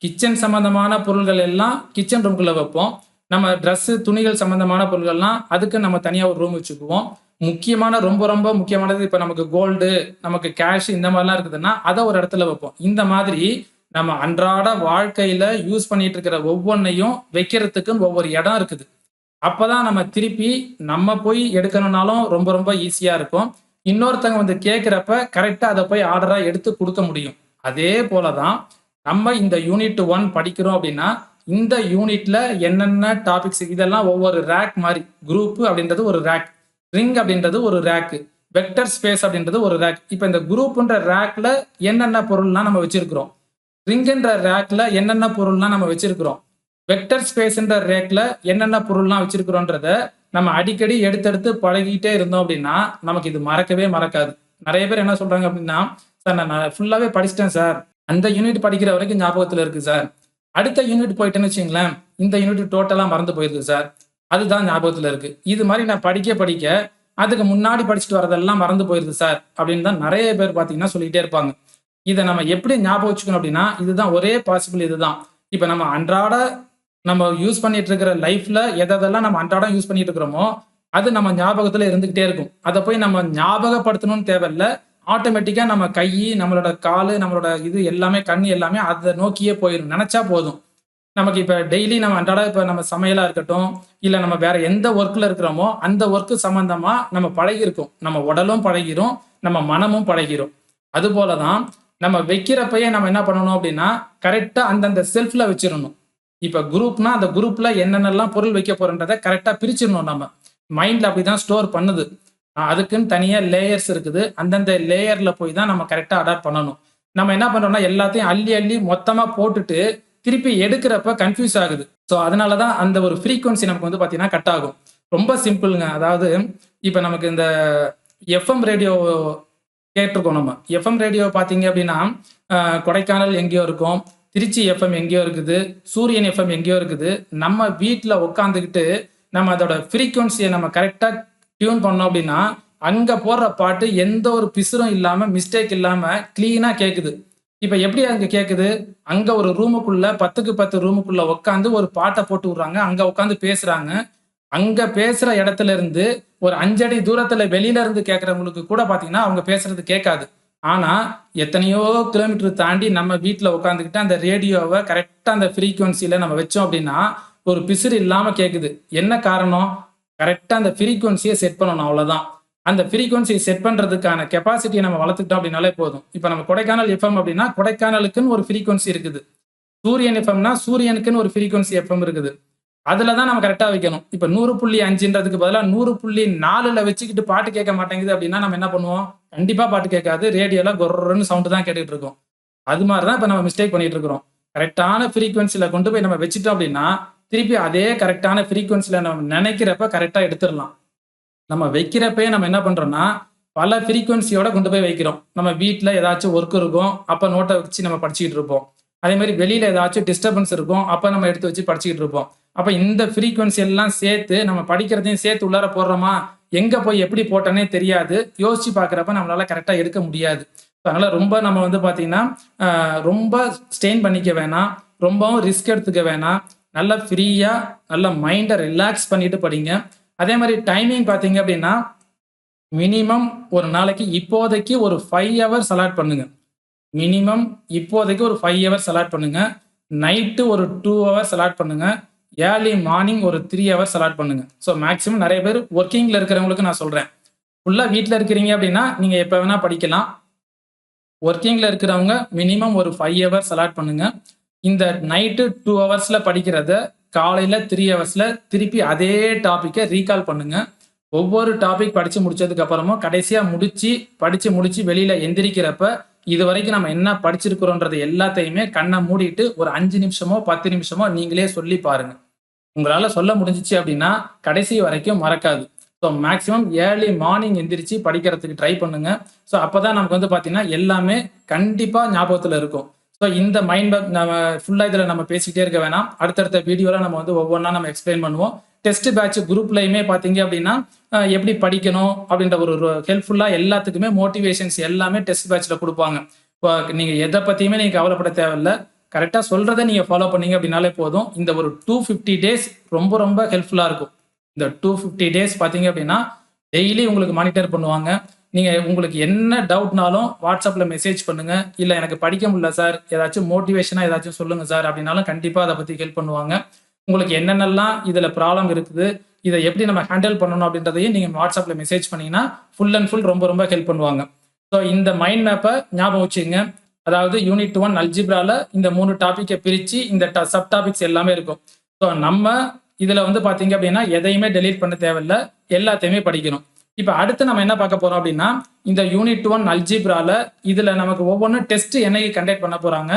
கிச்சன் சம்மந்தமான பொருள்கள் எல்லாம் கிச்சன் ரூமுக்குள்ளே வைப்போம். நம்ம ட்ரெஸ்ஸு துணிகள் சம்மந்தமான பொருள்கள்லாம் அதுக்கு நம்ம தனியாக ஒரு ரூம் வச்சுக்குவோம். முக்கியமான ரொம்ப ரொம்ப முக்கியமானது இப்போ நமக்கு கோல்டு, நமக்கு கேஷ் இந்த மாதிரிலாம் இருக்குதுன்னா அதை ஒரு இடத்துல வைப்போம். இந்த மாதிரி நம்ம அன்றாட வாழ்க்கையில யூஸ் பண்ணிட்டு இருக்கிற ஒவ்வொன்றையும் வைக்கிறதுக்குன்னு ஒவ்வொரு இடம் இருக்குது. அப்பதான் நம்ம திருப்பி நம்ம போய் எடுக்கணும்னாலும் ரொம்ப ரொம்ப ஈஸியா இருக்கும். இன்னொருத்தங்க வந்து கேட்குறப்ப கரெக்டா அதை போய் ஆர்டரா எடுத்து கொடுக்க முடியும். அதே போலதான் நம்ம இந்த யூனிட் 1 படிக்கிறோம் அப்படின்னா இந்த யூனிட்ல என்னென்ன டாபிக்ஸ் இதெல்லாம் ஒவ்வொரு ரேக் மாதிரி. குரூப் அப்படின்றது ஒரு ரேக், ரிங் அப்படின்றது ஒரு ரேக், வெக்டர் ஸ்பேஸ் அப்படின்றது ஒரு ரேக். இப்போ இந்த குரூப்ன்ற ரேக்ல என்னென்ன பொருள்லாம் நம்ம வச்சிருக்கிறோம், ரிங்ன்ற ரேக்ல என்னென்ன பொருள்லாம் நம்ம வச்சிருக்கிறோம், வெக்டர் ஸ்பேஸ்ன்ற ரேக்ல என்னென்ன பொருள்லாம் வச்சிருக்கிறோன்றத நம்ம அடிக்கடி எடுத்தெடுத்து பழகிட்டே இருந்தோம் அப்படின்னா நமக்கு இது மறக்கவே மறக்காது. நிறைய பேர் என்ன சொல்றாங்க அப்படின்னா, சார் நான் ஃபுல்லாவே படிச்சிட்டேன் சார், அந்த யூனிட் படிக்கிற வரைக்கும் ஞாபகத்துல இருக்கு சார், அடுத்த யூனிட் போயிட்டேன்னு வச்சுங்களேன் இந்த யூனிட் டோட்டலா மறந்து போயிருக்கு சார், அதுதான் ஞாபகத்துல இருக்கு. இது மாதிரி நான் படிக்க அதுக்கு முன்னாடி படிச்சுட்டு வரதெல்லாம் மறந்து போயிருது சார் அப்படின்னு தான் நிறைய பேர் பார்த்தீங்கன்னா சொல்லிக்கிட்டே இருப்பாங்க. இதை நம்ம எப்படி ஞாபகம் வச்சுக்கணும் அப்படின்னா இதுதான் ஒரே பாசிபிள். இதுதான் இப்போ நம்ம அன்றாட நம்ம யூஸ் பண்ணிட்டு இருக்கிற லைஃப்ல எதெல்லாம் நம்ம அன்றாடம் யூஸ் பண்ணிட்டு இருக்கிறோமோ அது நம்ம ஞாபகத்துல இருந்துகிட்டே இருக்கும். அதை போய் நம்ம ஞாபகப்படுத்தணும்னு தேவையில்லை. ஆட்டோமேட்டிக்கா நம்ம கை, நம்மளோட காலு, நம்மளோட இது எல்லாமே கண் எல்லாமே அதை நோக்கியே போயிடும். நினைச்சா போதும். நமக்கு இப்போ டெய்லி நம்ம அன்றாட இப்போ நம்ம சமையலா இருக்கட்டும் இல்லை நம்ம வேற எந்த ஒர்க்ல இருக்கிறோமோ அந்த ஒர்க்கு சம்பந்தமா நம்ம பழகிருக்கோம். நம்ம உடலும் பழகிரும், நம்ம மனமும் பழகிரும். அது போலதான் நம்ம வைக்கிறப்பயே நம்ம என்ன பண்ணணும் அப்படின்னா கரெக்டா அந்தந்த செல்ஃப்ல வச்சிடணும். இப்ப குரூப்னா அந்த குரூப்ல என்னென்னலாம் பொருள் வைக்க போறோன்றதை கரெக்டா பிரிச்சிடணும். நம்ம மைண்ட்ல அப்படிதான் ஸ்டோர் பண்ணுது. அதுக்குன்னு தனியா லேயர்ஸ் இருக்குது. அந்தந்த லேயர்ல போய் தான் நம்ம கரெக்டா அடாப்ட் பண்ணணும். நம்ம என்ன பண்றோம்னா எல்லாத்தையும் அள்ளி அள்ளி மொத்தமா போட்டுட்டு திருப்பி எடுக்கிறப்ப கன்ஃபியூஸ் ஆகுது. ஸோ அதனாலதான் அந்த ஒரு ஃப்ரீக்வன்சி நமக்கு வந்து பாத்தீங்கன்னா கட் ஆகும். ரொம்ப சிம்பிளுங்க. அதாவது இப்ப நமக்கு இந்த எஃப்எம் ரேடியோ கேட்டிருக்கோம். நம்ம எஃப்எம் ரேடியோ பார்த்தீங்க அப்படின்னா கொடைக்கானல் எங்கேயோ இருக்கும், திருச்சி எஃப்எம் எங்கேயோ இருக்குது, சூரியன் எஃப்எம் எங்கேயோ இருக்குது. நம்ம வீட்ல உட்காந்துக்கிட்டு நம்ம அதோட ஃப்ரீக்வன்சியை நம்ம கரெக்டா டியூன் பண்ணோம் அப்படின்னா, அங்க போடுற பாட்டு எந்த ஒரு பிசுறும் இல்லாம, மிஸ்டேக் இல்லாம கிளீனா கேக்குது. இப்ப எப்படி அங்க கேக்குது? அங்க ஒரு ரூமுக்குள்ள 10க்கு 10 ரூமுக்குள்ள உட்காந்து ஒரு பாட்ட போட்டு விடுறாங்க. அங்க உட்காந்து பேசுறாங்க. அங்க பேசுற இடத்துல இருந்து ஒரு 5 அடி தூரத்துல வெளியில இருந்து கேட்கிறவங்களுக்கு கூட பார்த்தீங்கன்னா, அவங்க பேசுறது கேட்காது. ஆனா, எத்தனையோ கிலோமீட்டர் தாண்டி நம்ம வீட்ல உட்காந்துக்கிட்டு அந்த ரேடியோவ கரெக்ட்டா அந்த ஃப்ரீக்வன்சில நம்ம வச்சோம் அப்படின்னா, ஒரு பிசிறு இல்லாம கேக்குது. என்ன காரணம்? கரெக்ட்டா அந்த ஃப்ரீக்வன்சிய செட் பண்ணணும் அவ்வளோதான். அந்த ஃப்ரீக்வன்சிய செட் பண்றதுக்கான கெப்பாசிட்டிய நம்ம வளர்த்துக்கிட்டோம் அப்படின்னாலே போதும். இப்ப நம்ம கொடைக்கானல் எஃப்எம் அப்படின்னா, கொடைக்கானலுக்குன்னு ஒரு ஃப்ரீக்வன்சி இருக்குது. சூரியன் எஃப்எம்னா, சூரியனுக்குன்னு ஒரு ஃப்ரீக்வன்சி எஃப்எம் இருக்குது. அதுல தான் நம்ம கரெக்ட்டா வைக்கணும். இப்ப 100.5ன்றதுக்கு பதிலா 100.4ல வச்சுக்கிட்டு பாட்டு கேட்க மாட்டேங்குது அப்படின்னா, நம்ம என்ன பண்ணுவோம்? கண்டிப்பா பாட்டு கேட்காது. ரேடியோல கொர்ர்ன்னு சவுண்ட் தான் கேட்டுட்டு இருக்கும். அது மாரி தான் இப்ப நம்ம மிஸ்டேக் பண்ணிட்டு இருக்கிறோம். கரெக்ட்டான ஃப்ரீக்வன்சில கொண்டு போய் நம்ம வச்சுட்டோம் அப்படின்னா, திருப்பி அதே கரெக்ட்டான ஃப்ரீக்வன்சில நம்ம நெனைக்கிறப்ப கரெக்ட்டா எடுத்துறலாம். நம்ம வைக்கிறப்பயே நம்ம என்ன பண்றோம்னா, பல ஃப்ரீக்வன்சியோட கொண்டு போய் வைக்கிறோம். நம்ம வீட்ல ஏதாச்சும் ஒர்க் இருக்கும். அப்ப நோட்ட வச்சு நம்ம படிச்சுக்கிட்டு இருப்போம். அதே மாரி வெளியில ஏதாச்சும் டிஸ்டர்பன்ஸ் இருக்கும். அப்ப நம்ம எடுத்து வச்சு படிச்சுக்கிட்டு இருப்போம். அப்ப இந்த ஃப்ரீக்வன்சி எல்லாம் சேர்த்து நம்ம படிக்கிறதையும் சேர்த்து உள்ளார போடுறோமா, எங்க போய் எப்படி போட்டோன்னே தெரியாது. யோசிச்சு பார்க்கிறப்ப நம்மளால கரெக்ட்டா எடுக்க முடியாது. அதனால ரொம்ப நம்ம வந்து பார்த்தீங்கன்னா, ரொம்ப ஸ்ட்ரெயின் பண்ணிக்க வேணாம். ரொம்பவும் ரிஸ்க் எடுத்துக்க வேணாம். நல்லா ஃப்ரீயா, நல்லா மைண்ட ரிலாக்ஸ் பண்ணிட்டு படிங்க. அதே மாரி டைமிங் பார்த்தீங்க அப்படின்னா, மினிமம் ஒரு நாளைக்கு இப்போதைக்கு ஒரு 5 ஹவர்ஸ் அலாட் பண்ணுங்க. மினிமம் இப்போதைக்கு ஒரு 5 ஹவர்ஸ் அலாட் பண்ணுங்க. நைட்டு ஒரு 2 ஹவர்ஸ் அலாட் பண்ணுங்க. ஏர்லி மார்னிங் ஒரு 3 ஹவர்ஸ் அலாட் பண்ணுங்க. ஸோ மேக்ஸிமம் நெறைய பேர் வொர்க்கிங்ல இருக்கிறவங்களுக்கு நான் சொல்றேன். ஃபுல்லா வீட்ல இருக்கிறீங்க அப்படின்னா, நீங்க எப்ப வேணா படிக்கலாம். வொர்க்கிங்ல இருக்கிறவங்க மினிமம் ஒரு 5 ஹவர்ஸ் அலாட் பண்ணுங்க. இந்த நைட்டு 2 ஹவர்ஸ்ல படிக்கிறத காலையில 3 ஹவர்ஸ்ல திருப்பி அதே டாபிக்க ரீகால் பண்ணுங்க. ஒவ்வொரு டாபிக் படிச்சு முடிச்சதுக்கு அப்புறமும் கடைசியா படிச்சு முடிச்சு வெளியில எந்திரிக்கிறப்ப, இதுவரைக்கும் நம்ம என்ன படிச்சிருக்கிறோம்ன்றது எல்லாத்தையுமே கண்ண மூடிட்டு ஒரு 5 நிமிஷமோ, 10 நிமிஷமோ நீங்களே சொல்லி பாருங்க. உங்களால சொல்ல முடிஞ்சுச்சு அப்படின்னா, கடைசி வரைக்கும் மறக்காது. ஸோ மேக்ஸிமம் ஏர்லி மார்னிங் எந்திரிச்சு படிக்கிறதுக்கு ட்ரை பண்ணுங்க. ஸோ அப்பதான் நமக்கு வந்து பார்த்தீங்கன்னா, எல்லாமே கண்டிப்பா ஞாபகத்துல இருக்கும். ஸோ இந்த மைண்ட் மேப் நம்ம ஃபுல்லா இதுல நம்ம பேசிக்கிட்டே இருக்க வேணாம். அடுத்தடுத்த வீடியோல நம்ம வந்து ஒவ்வொன்னா நம்ம எக்ஸ்பிளைன் பண்ணுவோம். டெஸ்ட் பேட்ச் குரூப்லயுமே பார்த்தீங்க அப்படின்னா, எப்படி படிக்கணும் அப்படின்ற ஒரு ஹெல்ப்ஃபுல்லா எல்லாத்துக்குமே மோட்டிவேஷன்ஸ் எல்லாமே டெஸ்ட் பேட்ச்ல குடுப்பாங்க. இப்போ நீங்க எத பத்தியுமே நீங்க கவலைப்பட தேவையில்ல. கரெக்ட்டா சொல்றத நீங்க ஃபாலோ பண்ணீங்க அப்படின்னாலே போதும். இந்த ஒரு 250 டேஸ் ரொம்ப ரொம்ப ஹெல்ப்ஃபுல்லா இருக்கும். இந்த 250 டேஸ் பார்த்தீங்க அப்படின்னா, டெய்லி உங்களுக்கு மானிட்டர் பண்ணுவாங்க. நீங்க உங்களுக்கு என்ன டவுட்னாலும் WhatsAppல மெசேஜ் பண்ணுங்க. இல்ல எனக்கு படிக்க முடியல சார், ஏதாச்சும் மோட்டிவேஷனா ஏதாச்சும் சொல்லுங்க சார் அப்படின்னாலும் கண்டிப்பா அத பத்தி ஹெல்ப் பண்ணுவாங்க. உங்களுக்கு என்னென்னலாம் இதுல ப்ராப்ளம் இருக்குது, இத எப்படி நம்ம ஹேண்டில் பண்ணணும் அப்படின்றதையும் நீங்க WhatsAppல மெசேஜ் பண்ணீங்கன்னா, ஃபுல் அண்ட் ஃபுல் ரொம்ப ரொம்ப ஹெல்ப் பண்ணுவாங்க. ஸோ இந்த மைண்ட் மேப்ப ஞாபகம் வச்சுக்கங்க. அதாவது யூனிட் 1 அல்ஜிப்ரால இந்த 3 டாபிக்க பிரிச்சு இந்த சப் டாபிக்ஸ் எல்லாமே இருக்கும். ஸோ நம்ம இதுல வந்து பார்த்தீங்க அப்படின்னா, எதையுமே டெலீட் பண்ண தேவையில்ல. எல்லாத்தையுமே படிக்கணும். இப்ப அடுத்து நம்ம என்ன பார்க்க போறோம் அப்படின்னா, இந்த யூனிட் 1 அல்ஜிப்ரால இதுல நமக்கு ஒவ்வொன்னும் டெஸ்ட் என்னைக்கு கண்டக்ட் பண்ண போறாங்க,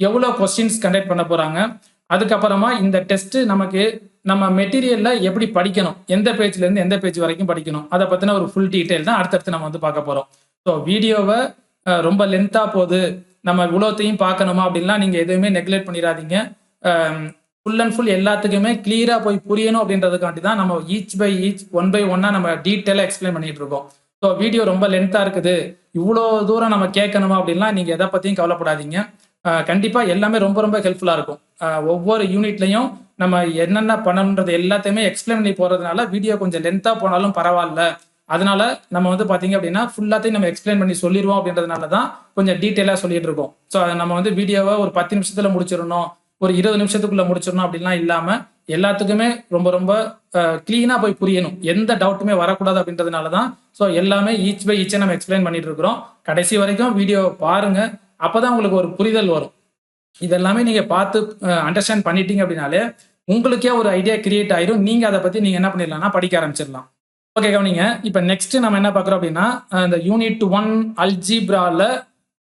எவ்வளவு கொஸ்டின்ஸ் கண்டக்ட் பண்ண போறாங்க, அதுக்கப்புறமா இந்த டெஸ்ட் நமக்கு நம்ம மெட்டீரியல்ல எப்படி படிக்கணும், எந்த பேஜ்ல இருந்து எந்த பேஜ் வரைக்கும் படிக்கணும், அதை பத்தின ஒரு ஃபுல் டீடைல் தான் அடுத்தடுத்து நம்ம வந்து பார்க்க போறோம். ஸோ வீடியோவை ரொம்ப லென்த்தா போகுது, நம்ம இவ்வளோத்தையும் பார்க்கணுமா அப்படின்லாம் நீங்க எதுவுமே நெக்லெக்ட் பண்ணிடாதீங்க. ஃபுல் அண்ட் ஃபுல் எல்லாத்துக்குமே கிளியரா போய் புரியணும் அப்படின்றதுக்காண்டி தான் நம்ம ஈச் பை ஈச் 1 பை 1 நம்ம டீட்டெயிலாக எக்ஸ்பிளைன் பண்ணிட்டு இருக்கோம். ஸோ வீடியோ ரொம்ப லென்த்தா இருக்குது, இவ்வளோ தூரம் நம்ம கேட்கணுமா அப்படின்லாம் நீங்க எதை பத்தியும் கவலைப்படாதீங்க. கண்டிப்பா எல்லாமே ரொம்ப ரொம்ப ஹெல்ப்ஃபுல்லா இருக்கும். ஒவ்வொரு யூனிட்லையும் நம்ம என்னென்ன பண்ணணுன்றது எல்லாத்தையுமே எக்ஸ்பிளைன் பண்ணி போறதுனால வீடியோ கொஞ்சம் லென்த்தா போனாலும் பரவாயில்ல. அதனால நம்ம வந்து பாத்தீங்க அப்படின்னா ஃபுல்லாத்தையும் நம்ம எக்ஸ்பிளைன் பண்ணி சொல்லிடுவோம் அப்படின்றதுனால தான் கொஞ்சம் டீட்டெயிலா சொல்லிட்டு இருக்கோம். ஸோ நம்ம வந்து வீடியோவை ஒரு 10 நிமிஷத்துல முடிச்சிடணும், ஒரு 20 நிமிஷத்துக்குள்ள முடிச்சிடணும் அப்படின்லாம் இல்லாம எல்லாத்துக்குமே ரொம்ப ரொம்ப கிளீனா போய் புரியணும், எந்த டவுட்டுமே வரக்கூடாது அப்படின்றதுனால தான் ஸோ எல்லாமே ஈச் பை ஈச்சை நம்ம எக்ஸ்பிளைன் பண்ணிட்டு இருக்கிறோம். கடைசி வரைக்கும் வீடியோ பாருங்க, அப்பதான் உங்களுக்கு ஒரு புரிதல் வரும். இதெல்லாமே நீங்க பார்த்து அண்டர்ஸ்டாண்ட் பண்ணிட்டீங்க அப்படின்னாலே உங்களுக்கே ஒரு ஐடியா கிரியேட் ஆயிரும். நீங்க அதை பத்தி நீங்க என்ன பண்ணிடலாம்னா படிக்க ஆரம்பிச்சிடலாம். ஓகே, கவனிங்க. இப்ப நெக்ஸ்ட் நம்ம என்ன பார்க்குறோம் அப்படின்னா, இந்த யூனிட் 1 அல்ஜிப்ரால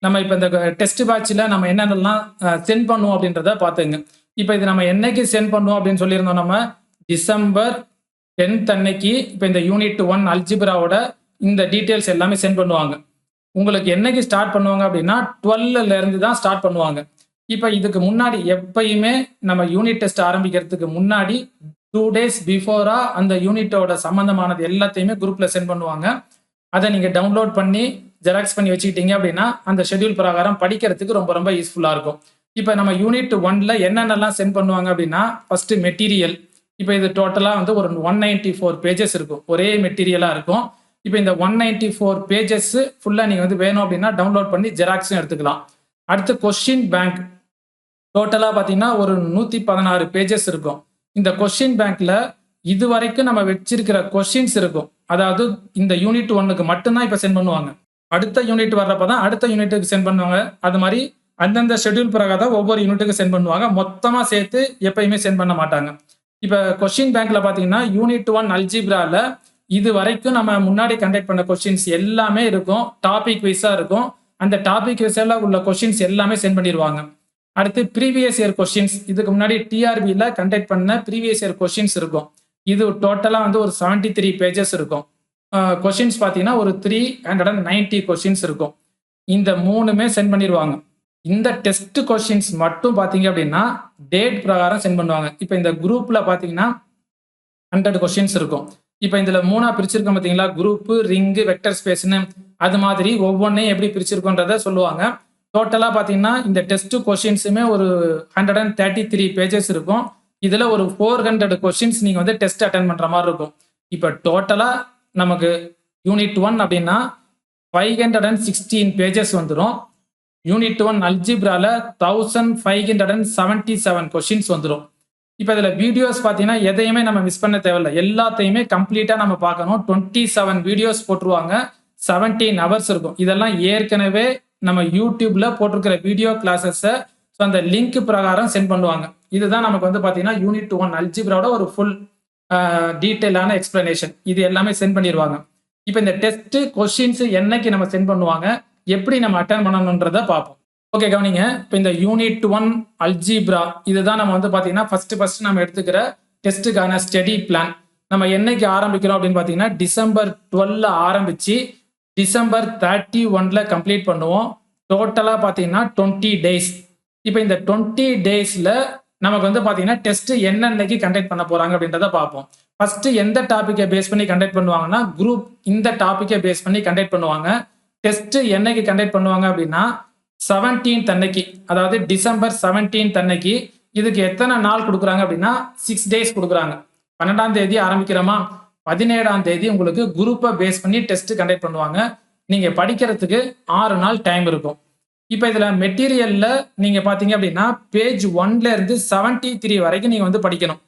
நம்ம இப்ப இந்த டெஸ்ட் பேட்ச்ல நம்ம என்னென்னலாம் சென்ட் பண்ணுவோம் அப்படின்றத பார்த்துங்க. இப்ப இது நம்ம என்னைக்கு சென்ட் பண்ணுவோம் அப்படின்னு சொல்லியிருந்தோம், நம்ம டிசம்பர் 10th அன்னைக்கு இப்ப இந்த யூனிட் 1 அல்ஜிப்ராவோட இந்த டீடைல்ஸ் எல்லாமே சென்ட் பண்ணுவாங்க. உங்களுக்கு என்னைக்கு ஸ்டார்ட் பண்ணுவாங்க அப்படின்னா 12ல இருந்து தான் ஸ்டார்ட் பண்ணுவாங்க. இப்போ இதுக்கு முன்னாடி எப்பயுமே நம்ம யூனிட் டெஸ்ட் ஆரம்பிக்கிறதுக்கு முன்னாடி 2 days பிஃபோரா அந்த யூனிட்டோட சம்பந்தமானது எல்லாத்தையுமே குரூப்ல சென்ட் பண்ணுவாங்க. அதை நீங்க டவுன்லோட் பண்ணி ஜெராக்ஸ் பண்ணி வச்சுக்கிட்டீங்க அப்படின்னா அந்த ஷெட்யூல் பிரகாரம் படிக்கிறதுக்கு ரொம்ப ரொம்ப யூஸ்ஃபுல்லா இருக்கும். இப்போ நம்ம யூனிட் 1ல என்னென்னலாம் சென்ட் பண்ணுவாங்க அப்படின்னா ஃபர்ஸ்ட் மெட்டீரியல். இப்போ இது டோட்டலா வந்து ஒரு 194 பேஜஸ் இருக்கும். ஒரே மெட்டீரியலா இருக்கும். இப்போ இந்த 194 பேஜஸ் ஃபுல்லா நீங்க வந்து வேணும் அப்படின்னா டவுன்லோட் பண்ணி ஜெராக்ஸும் எடுத்துக்கலாம். அடுத்து கொஸ்டின் பேங்க் டோட்டலா பாத்தீங்கன்னா ஒரு 116 பேஜஸ் இருக்கும். இந்த கொஸ்டின் பேங்க்ல இது வரைக்கும் நம்ம வச்சிருக்கிற கொஸ்டின்ஸ் இருக்கும். அதாவது இந்த யூனிட் 1க்கு மட்டும்தான் இப்ப சென்ட் பண்ணுவாங்க. அடுத்த யூனிட் வர்றப்பதான் அடுத்த யூனிட்டுக்கு சென்ட் பண்ணுவாங்க. அது மாதிரி அந்தந்த ஷெட்யூல் பிரகாரம் ஒவ்வொரு யூனிட்டுக்கு சென்ட் பண்ணுவாங்க. மொத்தமா சேர்த்து எப்பயுமே சென்ட் பண்ண மாட்டாங்க. இப்ப கொஸ்டின் பேங்க்ல பாத்தீங்கன்னா யூனிட் 1 அல்ஜிப்ரால இது வரைக்கும் நம்ம முன்னாடி கண்டக்ட் பண்ண கொஸ்டின்ஸ் எல்லாமே இருக்கும். டாபிக் வைஸா இருக்கும். அந்த டாபிக் வைஸால உள்ள கொஸ்டின்ஸ் எல்லாமே சென்ட் பண்ணிடுவாங்க. அடுத்து ப்ரீவியஸ் இயர் கொஸ்டின்ஸ், இதுக்கு முன்னாடி டிஆர்பியில் கண்டக்ட் பண்ண ப்ரீவியஸ் இயர் கொஸ்டின்ஸ் இருக்கும். இது டோட்டலாக வந்து ஒரு 73 பேஜஸ் இருக்கும். கொஸ்டின்ஸ் பார்த்தீங்கன்னா ஒரு 390 கொஸ்டின்ஸ் இருக்கும். இந்த மூணுமே சென்ட் பண்ணிடுவாங்க. இந்த டெஸ்ட் கொஸ்டின்ஸ் மட்டும் பார்த்தீங்க அப்படின்னா டேட் பிரகாரம் சென்ட் பண்ணுவாங்க. இப்போ இந்த குரூப்பில் பார்த்தீங்கன்னா 100 கொஸ்டின்ஸ் இருக்கும். இப்போ இதில் 3ஆ பிரிச்சிருக்கோம் பார்த்தீங்களா, குரூப்பு, ரிங்கு, வெக்டர் ஸ்பேஸ்னு. அது மாதிரி ஒவ்வொன்றையும் எப்படி பிரிச்சிருக்கோன்றத சொல்லுவாங்க. டோட்டலாக பார்த்தீங்கன்னா இந்த டெஸ்ட் கொஸ்டின்ஸுமே ஒரு 133 பேஜஸ் இருக்கும். இதில் ஒரு 400 கொஸ்டின்ஸ் நீங்கள் வந்து டெஸ்ட் அட்டன் பண்ணுற மாதிரி இருக்கும். இப்போ டோட்டலாக நமக்கு யூனிட் 1 அப்படின்னா 516 பேஜஸ் வந்துடும். யூனிட் 1 அல்ஜிப்ரால 1577 கொஸ்டின்ஸ் வந்துடும். இப்போ இதில் வீடியோஸ் பார்த்தீங்கன்னா எதையுமே நம்ம மிஸ் பண்ண தேவையில்லை. எல்லாத்தையுமே கம்ப்ளீட்டாக நம்ம பார்க்கணும். 27 வீடியோஸ் போட்டுருவாங்க. 17 hours இருக்கும். இதெல்லாம் ஏற்கனவே நம்ம யூடியூப்ல போட்டிருக்கிற வீடியோ கிளாஸஸை அந்த லிங்க் பிரகாரம் சென்ட் பண்ணுவாங்க. இதுதான் நமக்கு வந்து பார்த்தீங்கன்னா யூனிட் 1 அல்ஜிப்ராவோட ஒரு ஃபுல் டீட்டெயிலான எக்ஸ்பிளனேஷன். இது எல்லாமே சென்ட் பண்ணிடுவாங்க. இப்போ இந்த டெஸ்ட் கொஸ்டின்ஸ் என்னைக்கு நம்ம சென்ட் பண்ணுவாங்க, எப்படி நம்ம அட்டன் பண்ணணுன்றதை பார்ப்போம். ஓகே, கவனிங்க. இப்போ இந்த யூனிட் 1 அல்ஜிப்ரா இதுதான் நம்ம வந்து பார்த்தீங்கன்னா ஃபர்ஸ்ட் நம்ம எடுத்துக்கிற டெஸ்ட்டுக்கான ஸ்டடி பிளான். நம்ம என்னைக்கு ஆரம்பிக்கிறோம் அப்படின்னு பார்த்தீங்கன்னா டிசம்பர் 12 ஆரம்பிச்சு டிசம்பர் 31 கம்ப்ளீட் பண்ணுவோம். டோட்டலாக பார்த்தீங்கன்னா 20 days. இப்போ இந்த 20 daysல நமக்கு வந்து பார்த்தீங்கன்னா டெஸ்ட் என்னன்னைக்கு கண்டக்ட் பண்ண போறாங்க அப்படின்றத பார்ப்போம். ஃபர்ஸ்ட் எந்த டாபிக்கை பேஸ் பண்ணி கண்டக்ட் பண்ணுவாங்கன்னா குரூப் இந்த டாபிக்கை பேஸ் பண்ணி கண்டக்ட் பண்ணுவாங்க. டெஸ்ட் என்னைக்கு கண்டக்ட் பண்ணுவாங்க அப்படின்னா 17th அன்னைக்கு, அதாவது டிசம்பர் 17th அன்னைக்கு. இதுக்கு எத்தனை நாள் கொடுக்குறாங்க அப்படின்னா 6 days கொடுக்குறாங்க. 12ஆம் தேதி ஆரம்பிக்கிறோமா, 17ஆம் தேதி உங்களுக்கு குரூப்பை பேஸ் பண்ணி டெஸ்ட் கண்டக்ட் பண்ணுவாங்க. நீங்க படிக்கிறதுக்கு 6 நாள் டைம் இருக்கும். இப்போ இதுல மெட்டீரியல்ல நீங்க பாத்தீங்க அப்படின்னா பேஜ் 1ல இருந்து 73 வரைக்கும் நீங்க வந்து படிக்கணும்.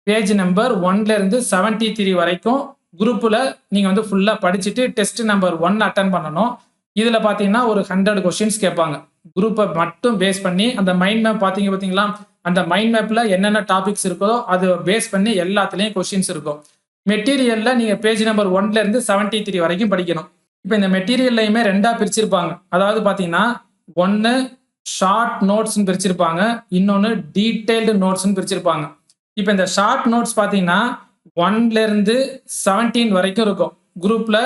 பேஜ் நம்பர் 1ல இருந்து 73 வரைக்கும் குரூப்ல நீங்க வந்து ஃபுல்லா படிச்சுட்டு டெஸ்ட் நம்பர் 1 அட்டன் பண்ணணும். இதுல பாத்தீங்கன்னா ஒரு 100 கொஸ்டின்ஸ் கேட்பாங்க. குரூப்பை மட்டும் பேஸ் பண்ணி அந்த மைண்ட் மேப் பாத்தீங்களா, அந்த மைண்ட் மேப்ல என்னென்ன டாபிக்ஸ் இருக்கோ அது பேஸ் பண்ணி எல்லாத்துலயும் கொஸ்டின்ஸ் இருக்கும். மெட்டீரியல்ல நீங்க பேஜ் நம்பர் 1ல இருந்து 73 வரைக்கும் படிக்கணும். இப்போ இந்த மெட்டீரியல்லையுமே 2ஆ பிரிச்சிருப்பாங்க. அதாவது பாத்தீங்கன்னா ஒன்னு ஷார்ட் நோட்ஸ் பிரிச்சிருப்பாங்க, இன்னொன்னு டீடைல்டு நோட்ஸ் பிரிச்சிருப்பாங்க. இப்போ இந்த ஷார்ட் நோட்ஸ் பாத்தீங்கன்னா 1ல இருந்து 17 வரைக்கும் இருக்கும். குரூப்ல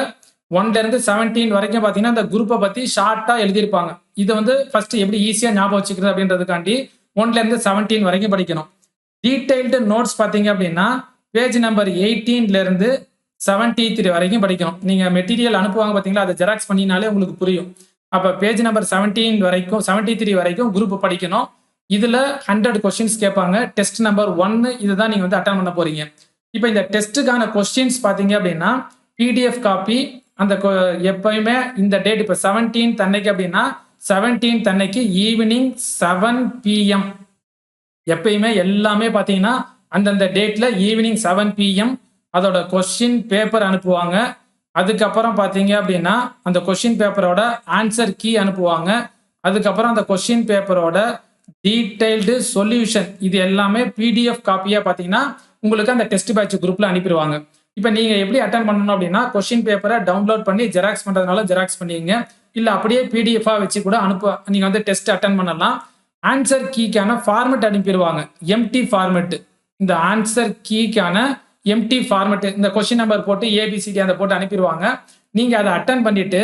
1ல இருந்து 17 வரைக்கும் பாத்தீங்கன்னா இந்த குரூப்பை பத்தி ஷார்ட்டா எழுதியிருப்பாங்க. இதை வந்து ஃபர்ஸ்ட் எப்படி ஈஸியா ஞாபகம் வச்சுக்கிறது அப்படின்றதுக்காண்டி 1ல இருந்து 17 வரைக்கும் படிக்கணும். டீடைல்டு நோட்ஸ் பாத்தீங்க அப்படின்னா பேஜ் நம்பர் 18ல இருந்து 73 வரைக்கும் படிக்கணும். நீங்க மெட்டீரியல் அனுப்புவாங்க பாத்தீங்களா, அதை ஜெராக்ஸ் பண்ணினாலே உங்களுக்கு புரியும். அப்ப பேஜ் நம்பர் 17 வரைக்கும் 73 வரைக்கும் குரூப் படிக்கணும். இதுல 100 கொஸ்டின்ஸ் கேட்பாங்க. டெஸ்ட் நம்பர் 1 இதுதான் நீங்க வந்து அட்டன் பண்ண போறீங்க. இப்போ இந்த டெஸ்ட்டுக்கான கொஸ்டின்ஸ் பாத்தீங்க அப்படின்னா பிடிஎஃப் காப்பி அந்த எப்பயுமே இந்த டேட் இப்போ 17th அன்னைக்கு அப்படின்னா 17th அன்னைக்கு ஈவினிங் 7 PM எப்பயுமே எல்லாமே பாத்தீங்கன்னா அந்தந்த டேட்ல ஈவினிங் 7 PM அதோட கொஸ்டின் பேப்பர் அனுப்புவாங்க. அதுக்கப்புறம் பாத்தீங்க அப்படின்னா அந்த கொஸ்டின் பேப்பரோட ஆன்சர் கீ அனுப்புவாங்க. அதுக்கப்புறம் அந்த கொஸ்டின் பேப்பரோட டீடைல்டு சொல்யூஷன் இது எல்லாமே பிடிஎஃப் காப்பியா பாத்தீங்கன்னா உங்களுக்கு அந்த டெஸ்ட் பேட்ச் குரூப்ல அனுப்பிடுவாங்க. இப்போ நீங்க எப்படி அட்டன் பண்ணணும் அப்படின்னா கொஸ்டின் பேப்பரை டவுன்லோட் பண்ணி ஜெராக்ஸ் பண்றதுனால ஜெராக்ஸ் பண்ணிங்க, இல்ல அப்படியே பிடிஎஃபா வச்சு கூட நீங்க வந்து டெஸ்ட் அட்டன் பண்ணலாம். ஆன்சர் கீக்கான ஃபார்மெட் அனுப்பிடுவாங்க, எம்டி ஃபார்மெட். இந்த ஆன்சர் கீக்கான எம்டி ஃபார்மெட் இந்த கொஸ்டின் நம்பர் போட்டு ஏபிசிடி அந்த போட்டு அனுப்பிடுவாங்க. நீங்க அதை அட்டன் பண்ணிட்டு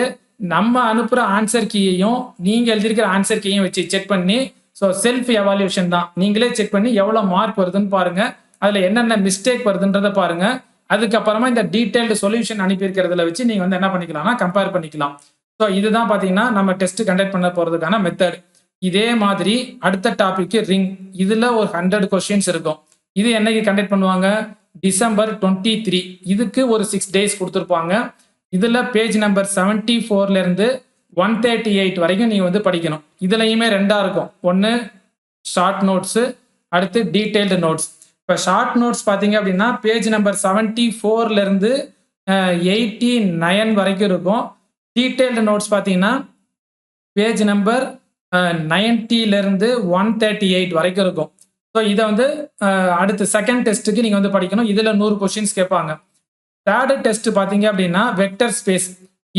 நம்ம அனுப்புற ஆன்சர் கீயையும் நீங்க எழுதிருக்கிற ஆன்சர் கீயையும் வச்சு செக் பண்ணி ஸோ செல்ஃப் எவால்யூஷன் தான். நீங்களே செக் பண்ணி எவ்வளோ மார்க் வருதுன்னு பாருங்க. அதில் என்னென்ன மிஸ்டேக் வருதுன்றதை பாருங்க. அதுக்கப்புறமா இந்த டீடைல்டு சொல்யூஷன் அனுப்பியிருக்கிறதுல வச்சு நீங்கள் வந்து என்ன பண்ணிக்கலாம்னா கம்பேர் பண்ணிக்கலாம். ஸோ இதுதான் பார்த்தீங்கன்னா நம்ம டெஸ்ட் கண்டக்ட் பண்ண போகிறதுக்கான மெத்தட். இதே மாதிரி அடுத்த டாபிக் ரிங். இதில் ஒரு 100 கொஸ்டின்ஸ் இருக்கும். இது என்னைக்கு கண்டக்ட் பண்ணுவாங்க? December 23. இதுக்கு ஒரு 6 டேஸ் கொடுத்துருப்பாங்க. இதில் பேஜ் நம்பர் 74 இருந்து 138 வரைக்கும் நீங்கள் வந்து படிக்கணும். இதுலையுமே ரெண்டாக இருக்கும். ஒன்று ஷார்ட் நோட்ஸு, அடுத்து டீடைல்டு நோட்ஸ். இப்போ ஷார்ட் நோட்ஸ் பார்த்தீங்க அப்படின்னா பேஜ் நம்பர் 74 இருந்து 89 வரைக்கும் இருக்கும். டீடைல்டு நோட்ஸ் பார்த்தீங்கன்னா பேஜ் நம்பர் 90 இருந்து 138 வரைக்கும் இருக்கும். ஸோ இதை வந்து அடுத்து செகண்ட் டெஸ்ட்டுக்கு நீங்கள் வந்து படிக்கணும். இதில் 100 கொஸ்டின்ஸ் கேட்பாங்க. தேர்டு டெஸ்ட் பார்த்தீங்க அப்படின்னா வெக்டர் ஸ்பேஸ்.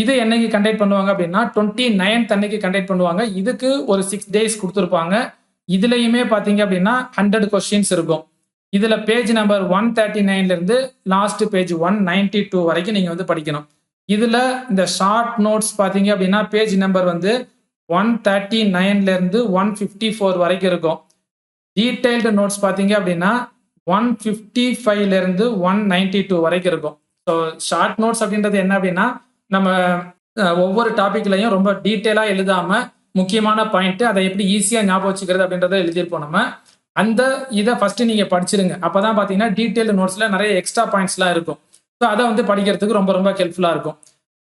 இது என்னைக்கு கண்டக்ட் பண்ணுவாங்க அப்படின்னா 29th அன்னைக்கு கண்டக்ட் பண்ணுவாங்க. இதுக்கு ஒரு 6 டேஸ் கொடுத்துருப்பாங்க. இதுலையுமே பார்த்தீங்க அப்படின்னா 100 கொஸ்டின்ஸ் இருக்கும். இதில் பேஜ் நம்பர் 139 இருந்து லாஸ்ட் பேஜ் 192 வரைக்கும் நீங்கள் வந்து படிக்கணும். இதில் இந்த ஷார்ட் நோட்ஸ் பார்த்தீங்க அப்படின்னா பேஜ் நம்பர் வந்து 139 இருந்து 154 வரைக்கும் இருக்கும். டீடைல்டு நோட்ஸ் பார்த்தீங்க அப்படின்னா 155 இருந்து 192 வரைக்கும் இருக்கும். ஸோ ஷார்ட் நோட்ஸ் அப்படின்றது என்ன அப்படின்னா நம்ம ஒவ்வொரு டாபிக்லையும் ரொம்ப டீட்டெயிலாக எழுதாமல் முக்கியமான பாயிண்ட் அதை எப்படி ஈஸியாக ஞாபகம் வச்சுக்கிறது அப்படின்றத எழுதியிருப்போம் நம்ம. அந்த இதை ஃபஸ்ட்டு நீங்கள் படிச்சிருங்க. அப்போ தான் பார்த்தீங்கன்னா டீட்டெயில்டு நோட்ஸில் நிறைய எக்ஸ்ட்ரா பாயிண்ட்ஸ்லாம் இருக்கும். ஸோ அதை வந்து படிக்கிறதுக்கு ரொம்ப ரொம்ப ஹெல்ப்ஃபுல்லாக இருக்கும்.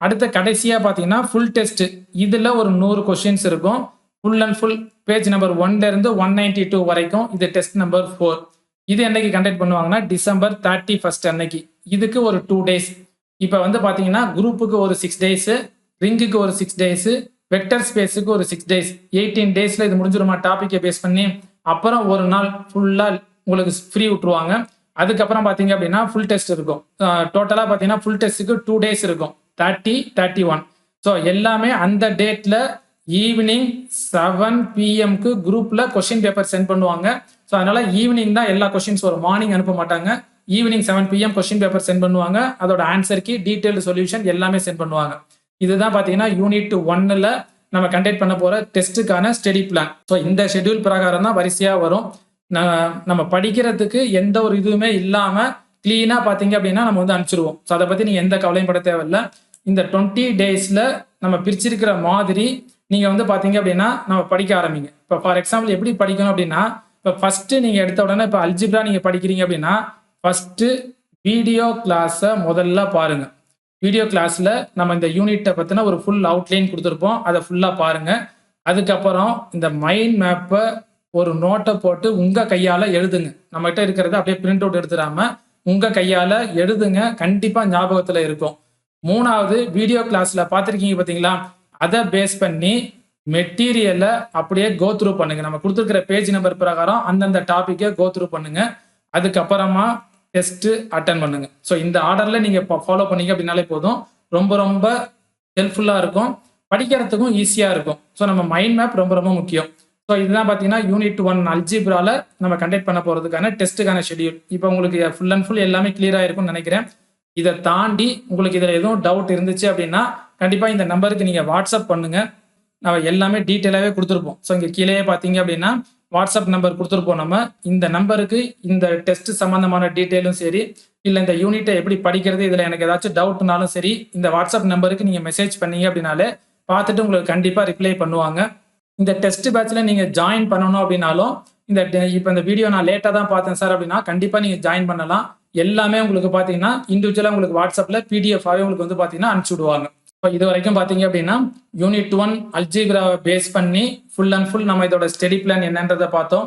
அடுத்த கடைசியாக பார்த்தீங்கன்னா ஃபுல் டெஸ்ட். இதில் ஒரு 100 கொஸ்டின்ஸ் இருக்கும். Full and full page number 1 இருந்து 192 வரைக்கும். இது டெஸ்ட் நம்பர் 4. இது என்னைக்கு கண்டக்ட் பண்ணுவாங்கன்னா December 31 அன்னைக்கு. இதுக்கு ஒரு 2 டேஸ். இப்போ வந்து பார்த்தீங்கன்னா குரூப்புக்கு ஒரு 6 டேஸு, ரிங்குக்கு ஒரு 6 டேஸு, வெக்டர் ஸ்பேஸுக்கு ஒரு 6 டேஸ். 18 டேஸில் இது முடிஞ்சிருமா டாப்பிக்கை பேஸ் பண்ணி. அப்புறம் ஒரு நாள் ஃபுல்லாக உங்களுக்கு ஃப்ரீ விட்டுருவாங்க. அதுக்கப்புறம் பார்த்தீங்க அப்படின்னா ஃபுல் டெஸ்ட் இருக்கும். டோட்டலாக பார்த்தீங்கன்னா ஃபுல் டெஸ்ட்டுக்கு 2 டேஸ் இருக்கும். 30, 31. ஸோ எல்லாமே அந்த டேட்டில் ஈவினிங் 7 PM குரூப்பில் கொஸ்டின் பேப்பர் சென்ட் பண்ணுவாங்க. ஸோ அதனால ஈவினிங் தான் எல்லா கொஸ்டின்ஸ் வரும். மார்னிங் அனுப்ப மாட்டாங்க. Evening 7 PM question paper sent பண்ணுவாங்க. அதோட ஆன்சருக்கு டீடைல்டு சொல்யூஷன் எல்லாமே சென்ட் பண்ணுவாங்க. இதுதான் பார்த்தீங்கன்னா யூனிட் 1ல் நம்ம கண்டக்ட் பண்ண போகிற டெஸ்ட்டுக்கான ஸ்டடி பிளான். ஸோ இந்த ஷெட்யூல் பிரகாரம் தான் வரிசையாக வரும். நம்ம படிக்கிறதுக்கு எந்த ஒரு இதுவுமே இல்லாமல் கிளீனாக பார்த்தீங்க அப்படின்னா நம்ம வந்து அனுப்பிச்சிருவோம். ஸோ அதை பற்றி நீங்கள் எந்த கவலையும் பட தேவையில்லை. இந்த 20 டேஸில் நம்ம பிரிச்சிருக்கிற மாதிரி நீங்கள் வந்து பார்த்தீங்க அப்படின்னா நம்ம படிக்க ஆரம்பிங்க. இப்போ ஃபார் எக்ஸாம்பிள் எப்படி படிக்கணும் அப்படின்னா, இப்போ ஃபஸ்ட்டு நீங்கள் எடுத்த உடனே இப்போ அல்ஜிப்ரா நீங்கள் படிக்கிறீங்க அப்படின்னா ஃபஸ்ட்டு வீடியோ கிளாஸை முதல்ல பாருங்கள். வீடியோ கிளாஸில் நம்ம இந்த யூனிட்டை பற்றின ஒரு ஃபுல் அவுட்லைன் கொடுத்துருப்போம். அதை ஃபுல்லாக பாருங்கள். அதுக்கப்புறம் இந்த மைண்ட் மேப்பை ஒரு நோட்டை போட்டு உங்கள் கையால் எழுதுங்க. நம்மகிட்ட இருக்கிறத அப்படியே பிரிண்ட் அவுட் எடுத்துடாமல் உங்கள் கையால் எழுதுங்க. கண்டிப்பாக ஞாபகத்தில் இருக்கும். 3வது வீடியோ கிளாஸில் பார்த்துருக்கீங்க பார்த்தீங்களா, அதை பேஸ் பண்ணி மெட்டீரியலை அப்படியே கோ த்ரூ பண்ணுங்க. நம்ம கொடுத்துருக்கிற பேஜ் நம்பர் பிரகாரம் அந்தந்த டாப்பிக்கை கோ த்ரூ பண்ணுங்க. அதுக்கப்புறமா டெஸ்ட்டு அட்டன் பண்ணுங்க. ஸோ இந்த ஆர்டரில் நீங்கள் ஃபாலோ பண்ணீங்க அப்படின்னாலே போதும். ரொம்ப ரொம்ப ஹெல்ப்ஃபுல்லாக இருக்கும். படிக்கிறதுக்கும் ஈஸியாக இருக்கும். ஸோ நம்ம மைண்ட் மேப் ரொம்ப ரொம்ப முக்கியம். ஸோ இதுதான் பார்த்தீங்கன்னா யூனிட் 1 அல்ஜிப்ரால நம்ம கண்டக்ட் பண்ண போகிறதுக்கான டெஸ்ட்டுக்கான ஷெட்யூல். இப்போ உங்களுக்கு ஃபுல் அண்ட் ஃபுல் எல்லாமே கிளியராக இருக்கும்னு நினைக்கிறேன். இதை தாண்டி உங்களுக்கு இதில் எதுவும் டவுட் இருந்துச்சு அப்படின்னா கண்டிப்பாக இந்த நம்பருக்கு நீங்கள் வாட்ஸ்அப் பண்ணுங்கள். நம்ம எல்லாமே டீட்டெயிலாகவே கொடுத்துருப்போம். ஸோ இங்கே கீழே பார்த்தீங்க அப்படின்னா வாட்ஸ்அப் நம்பர் கொடுத்துருப்போம். நம்ம இந்த நம்பருக்கு இந்த டெஸ்ட் சம்மந்தமான டீட்டெயிலும் சரி, இல்லை இந்த யூனிட்டை எப்படி படிக்கிறது, இதில் எனக்கு ஏதாச்சும் டவுட்னாலும் சரி, இந்த வாட்ஸ்அப் நம்பருக்கு நீங்கள் மெசேஜ் பண்ணீங்க அப்படின்னாலே பார்த்துட்டு உங்களுக்கு கண்டிப்பாக ரிப்ளை பண்ணுவாங்க. இந்த டெஸ்ட் பேட்சில் நீங்கள் ஜாயின் பண்ணணும் அப்படின்னாலும் இப்போ இந்த வீடியோ நான் லேட்டாக தான் பார்த்தேன் சார் அப்படின்னா கண்டிப்பாக நீங்கள் ஜாயின் பண்ணலாம். எல்லாமே உங்களுக்கு பார்த்தீங்கன்னா இண்டிவிஜுவலாக உங்களுக்கு வாட்ஸ்அப்பில் பிடிஎஃபாகவே உங்களுக்கு வந்து பார்த்தீங்கன்னா அனுப்பிச்சி விடுவாங்க. இப்போ இது வரைக்கும் பார்த்தீங்க அப்படின்னா யூனிட் 1 அல்ஜிப்ராவை பேஸ் பண்ணி ஃபுல் அண்ட் ஃபுல் நம்ம இதோட ஸ்டடி பிளான் என்னன்றதை பார்த்தோம்.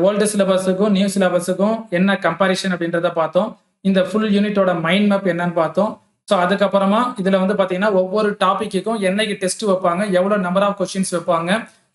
ஓல்டு சிலபஸுக்கும் நியூ சிலபஸுக்கும் என்ன கம்பேரிஷன் அப்படின்றத பார்த்தோம். இந்த ஃபுல் யூனிட்டோட மைண்ட் மேப் என்னன்னு பார்த்தோம். ஸோ அதுக்கப்புறமா இதில் வந்து பார்த்தீங்கன்னா ஒவ்வொரு டாப்பிக்கும் என்னைக்கு டெஸ்ட் வைப்பாங்க, எவ்வளோ நம்பர் ஆஃப் கொஸ்டின்ஸ் வைப்பாங்க,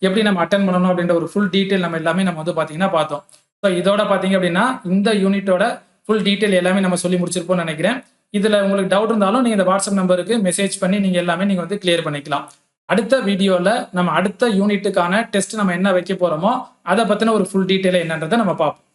எப்படி நம்ம அட்டன் பண்ணணும் அப்படின்ற ஒரு ஃபுல் டீட்டெயில் நம்ம எல்லாமே நம்ம வந்து பார்த்தீங்கன்னா பார்த்தோம். ஸோ இதோட பார்த்தீங்க அப்படின்னா இந்த யூனிட்டோட ஃபுல் டீட்டெயில் எல்லாமே நம்ம சொல்லி முடிச்சிருப்போம்னு நினைக்கிறேன். இதில் உங்களுக்கு டவுட் இருந்தாலும் நீங்கள் இந்த வாட்ஸ்அப் நம்பருக்கு மெசேஜ் பண்ணி நீங்கள் எல்லாமே நீங்கள் வந்து கிளியர் பண்ணிக்கலாம். அடுத்த வீடியோவில் நம்ம அடுத்த யூனிட்டுக்கான டெஸ்ட் நம்ம என்ன வைக்க போகிறோமோ அதை பற்றின ஒரு ஃபுல் டீட்டெயில் என்னன்றதை நம்ம பார்ப்போம்.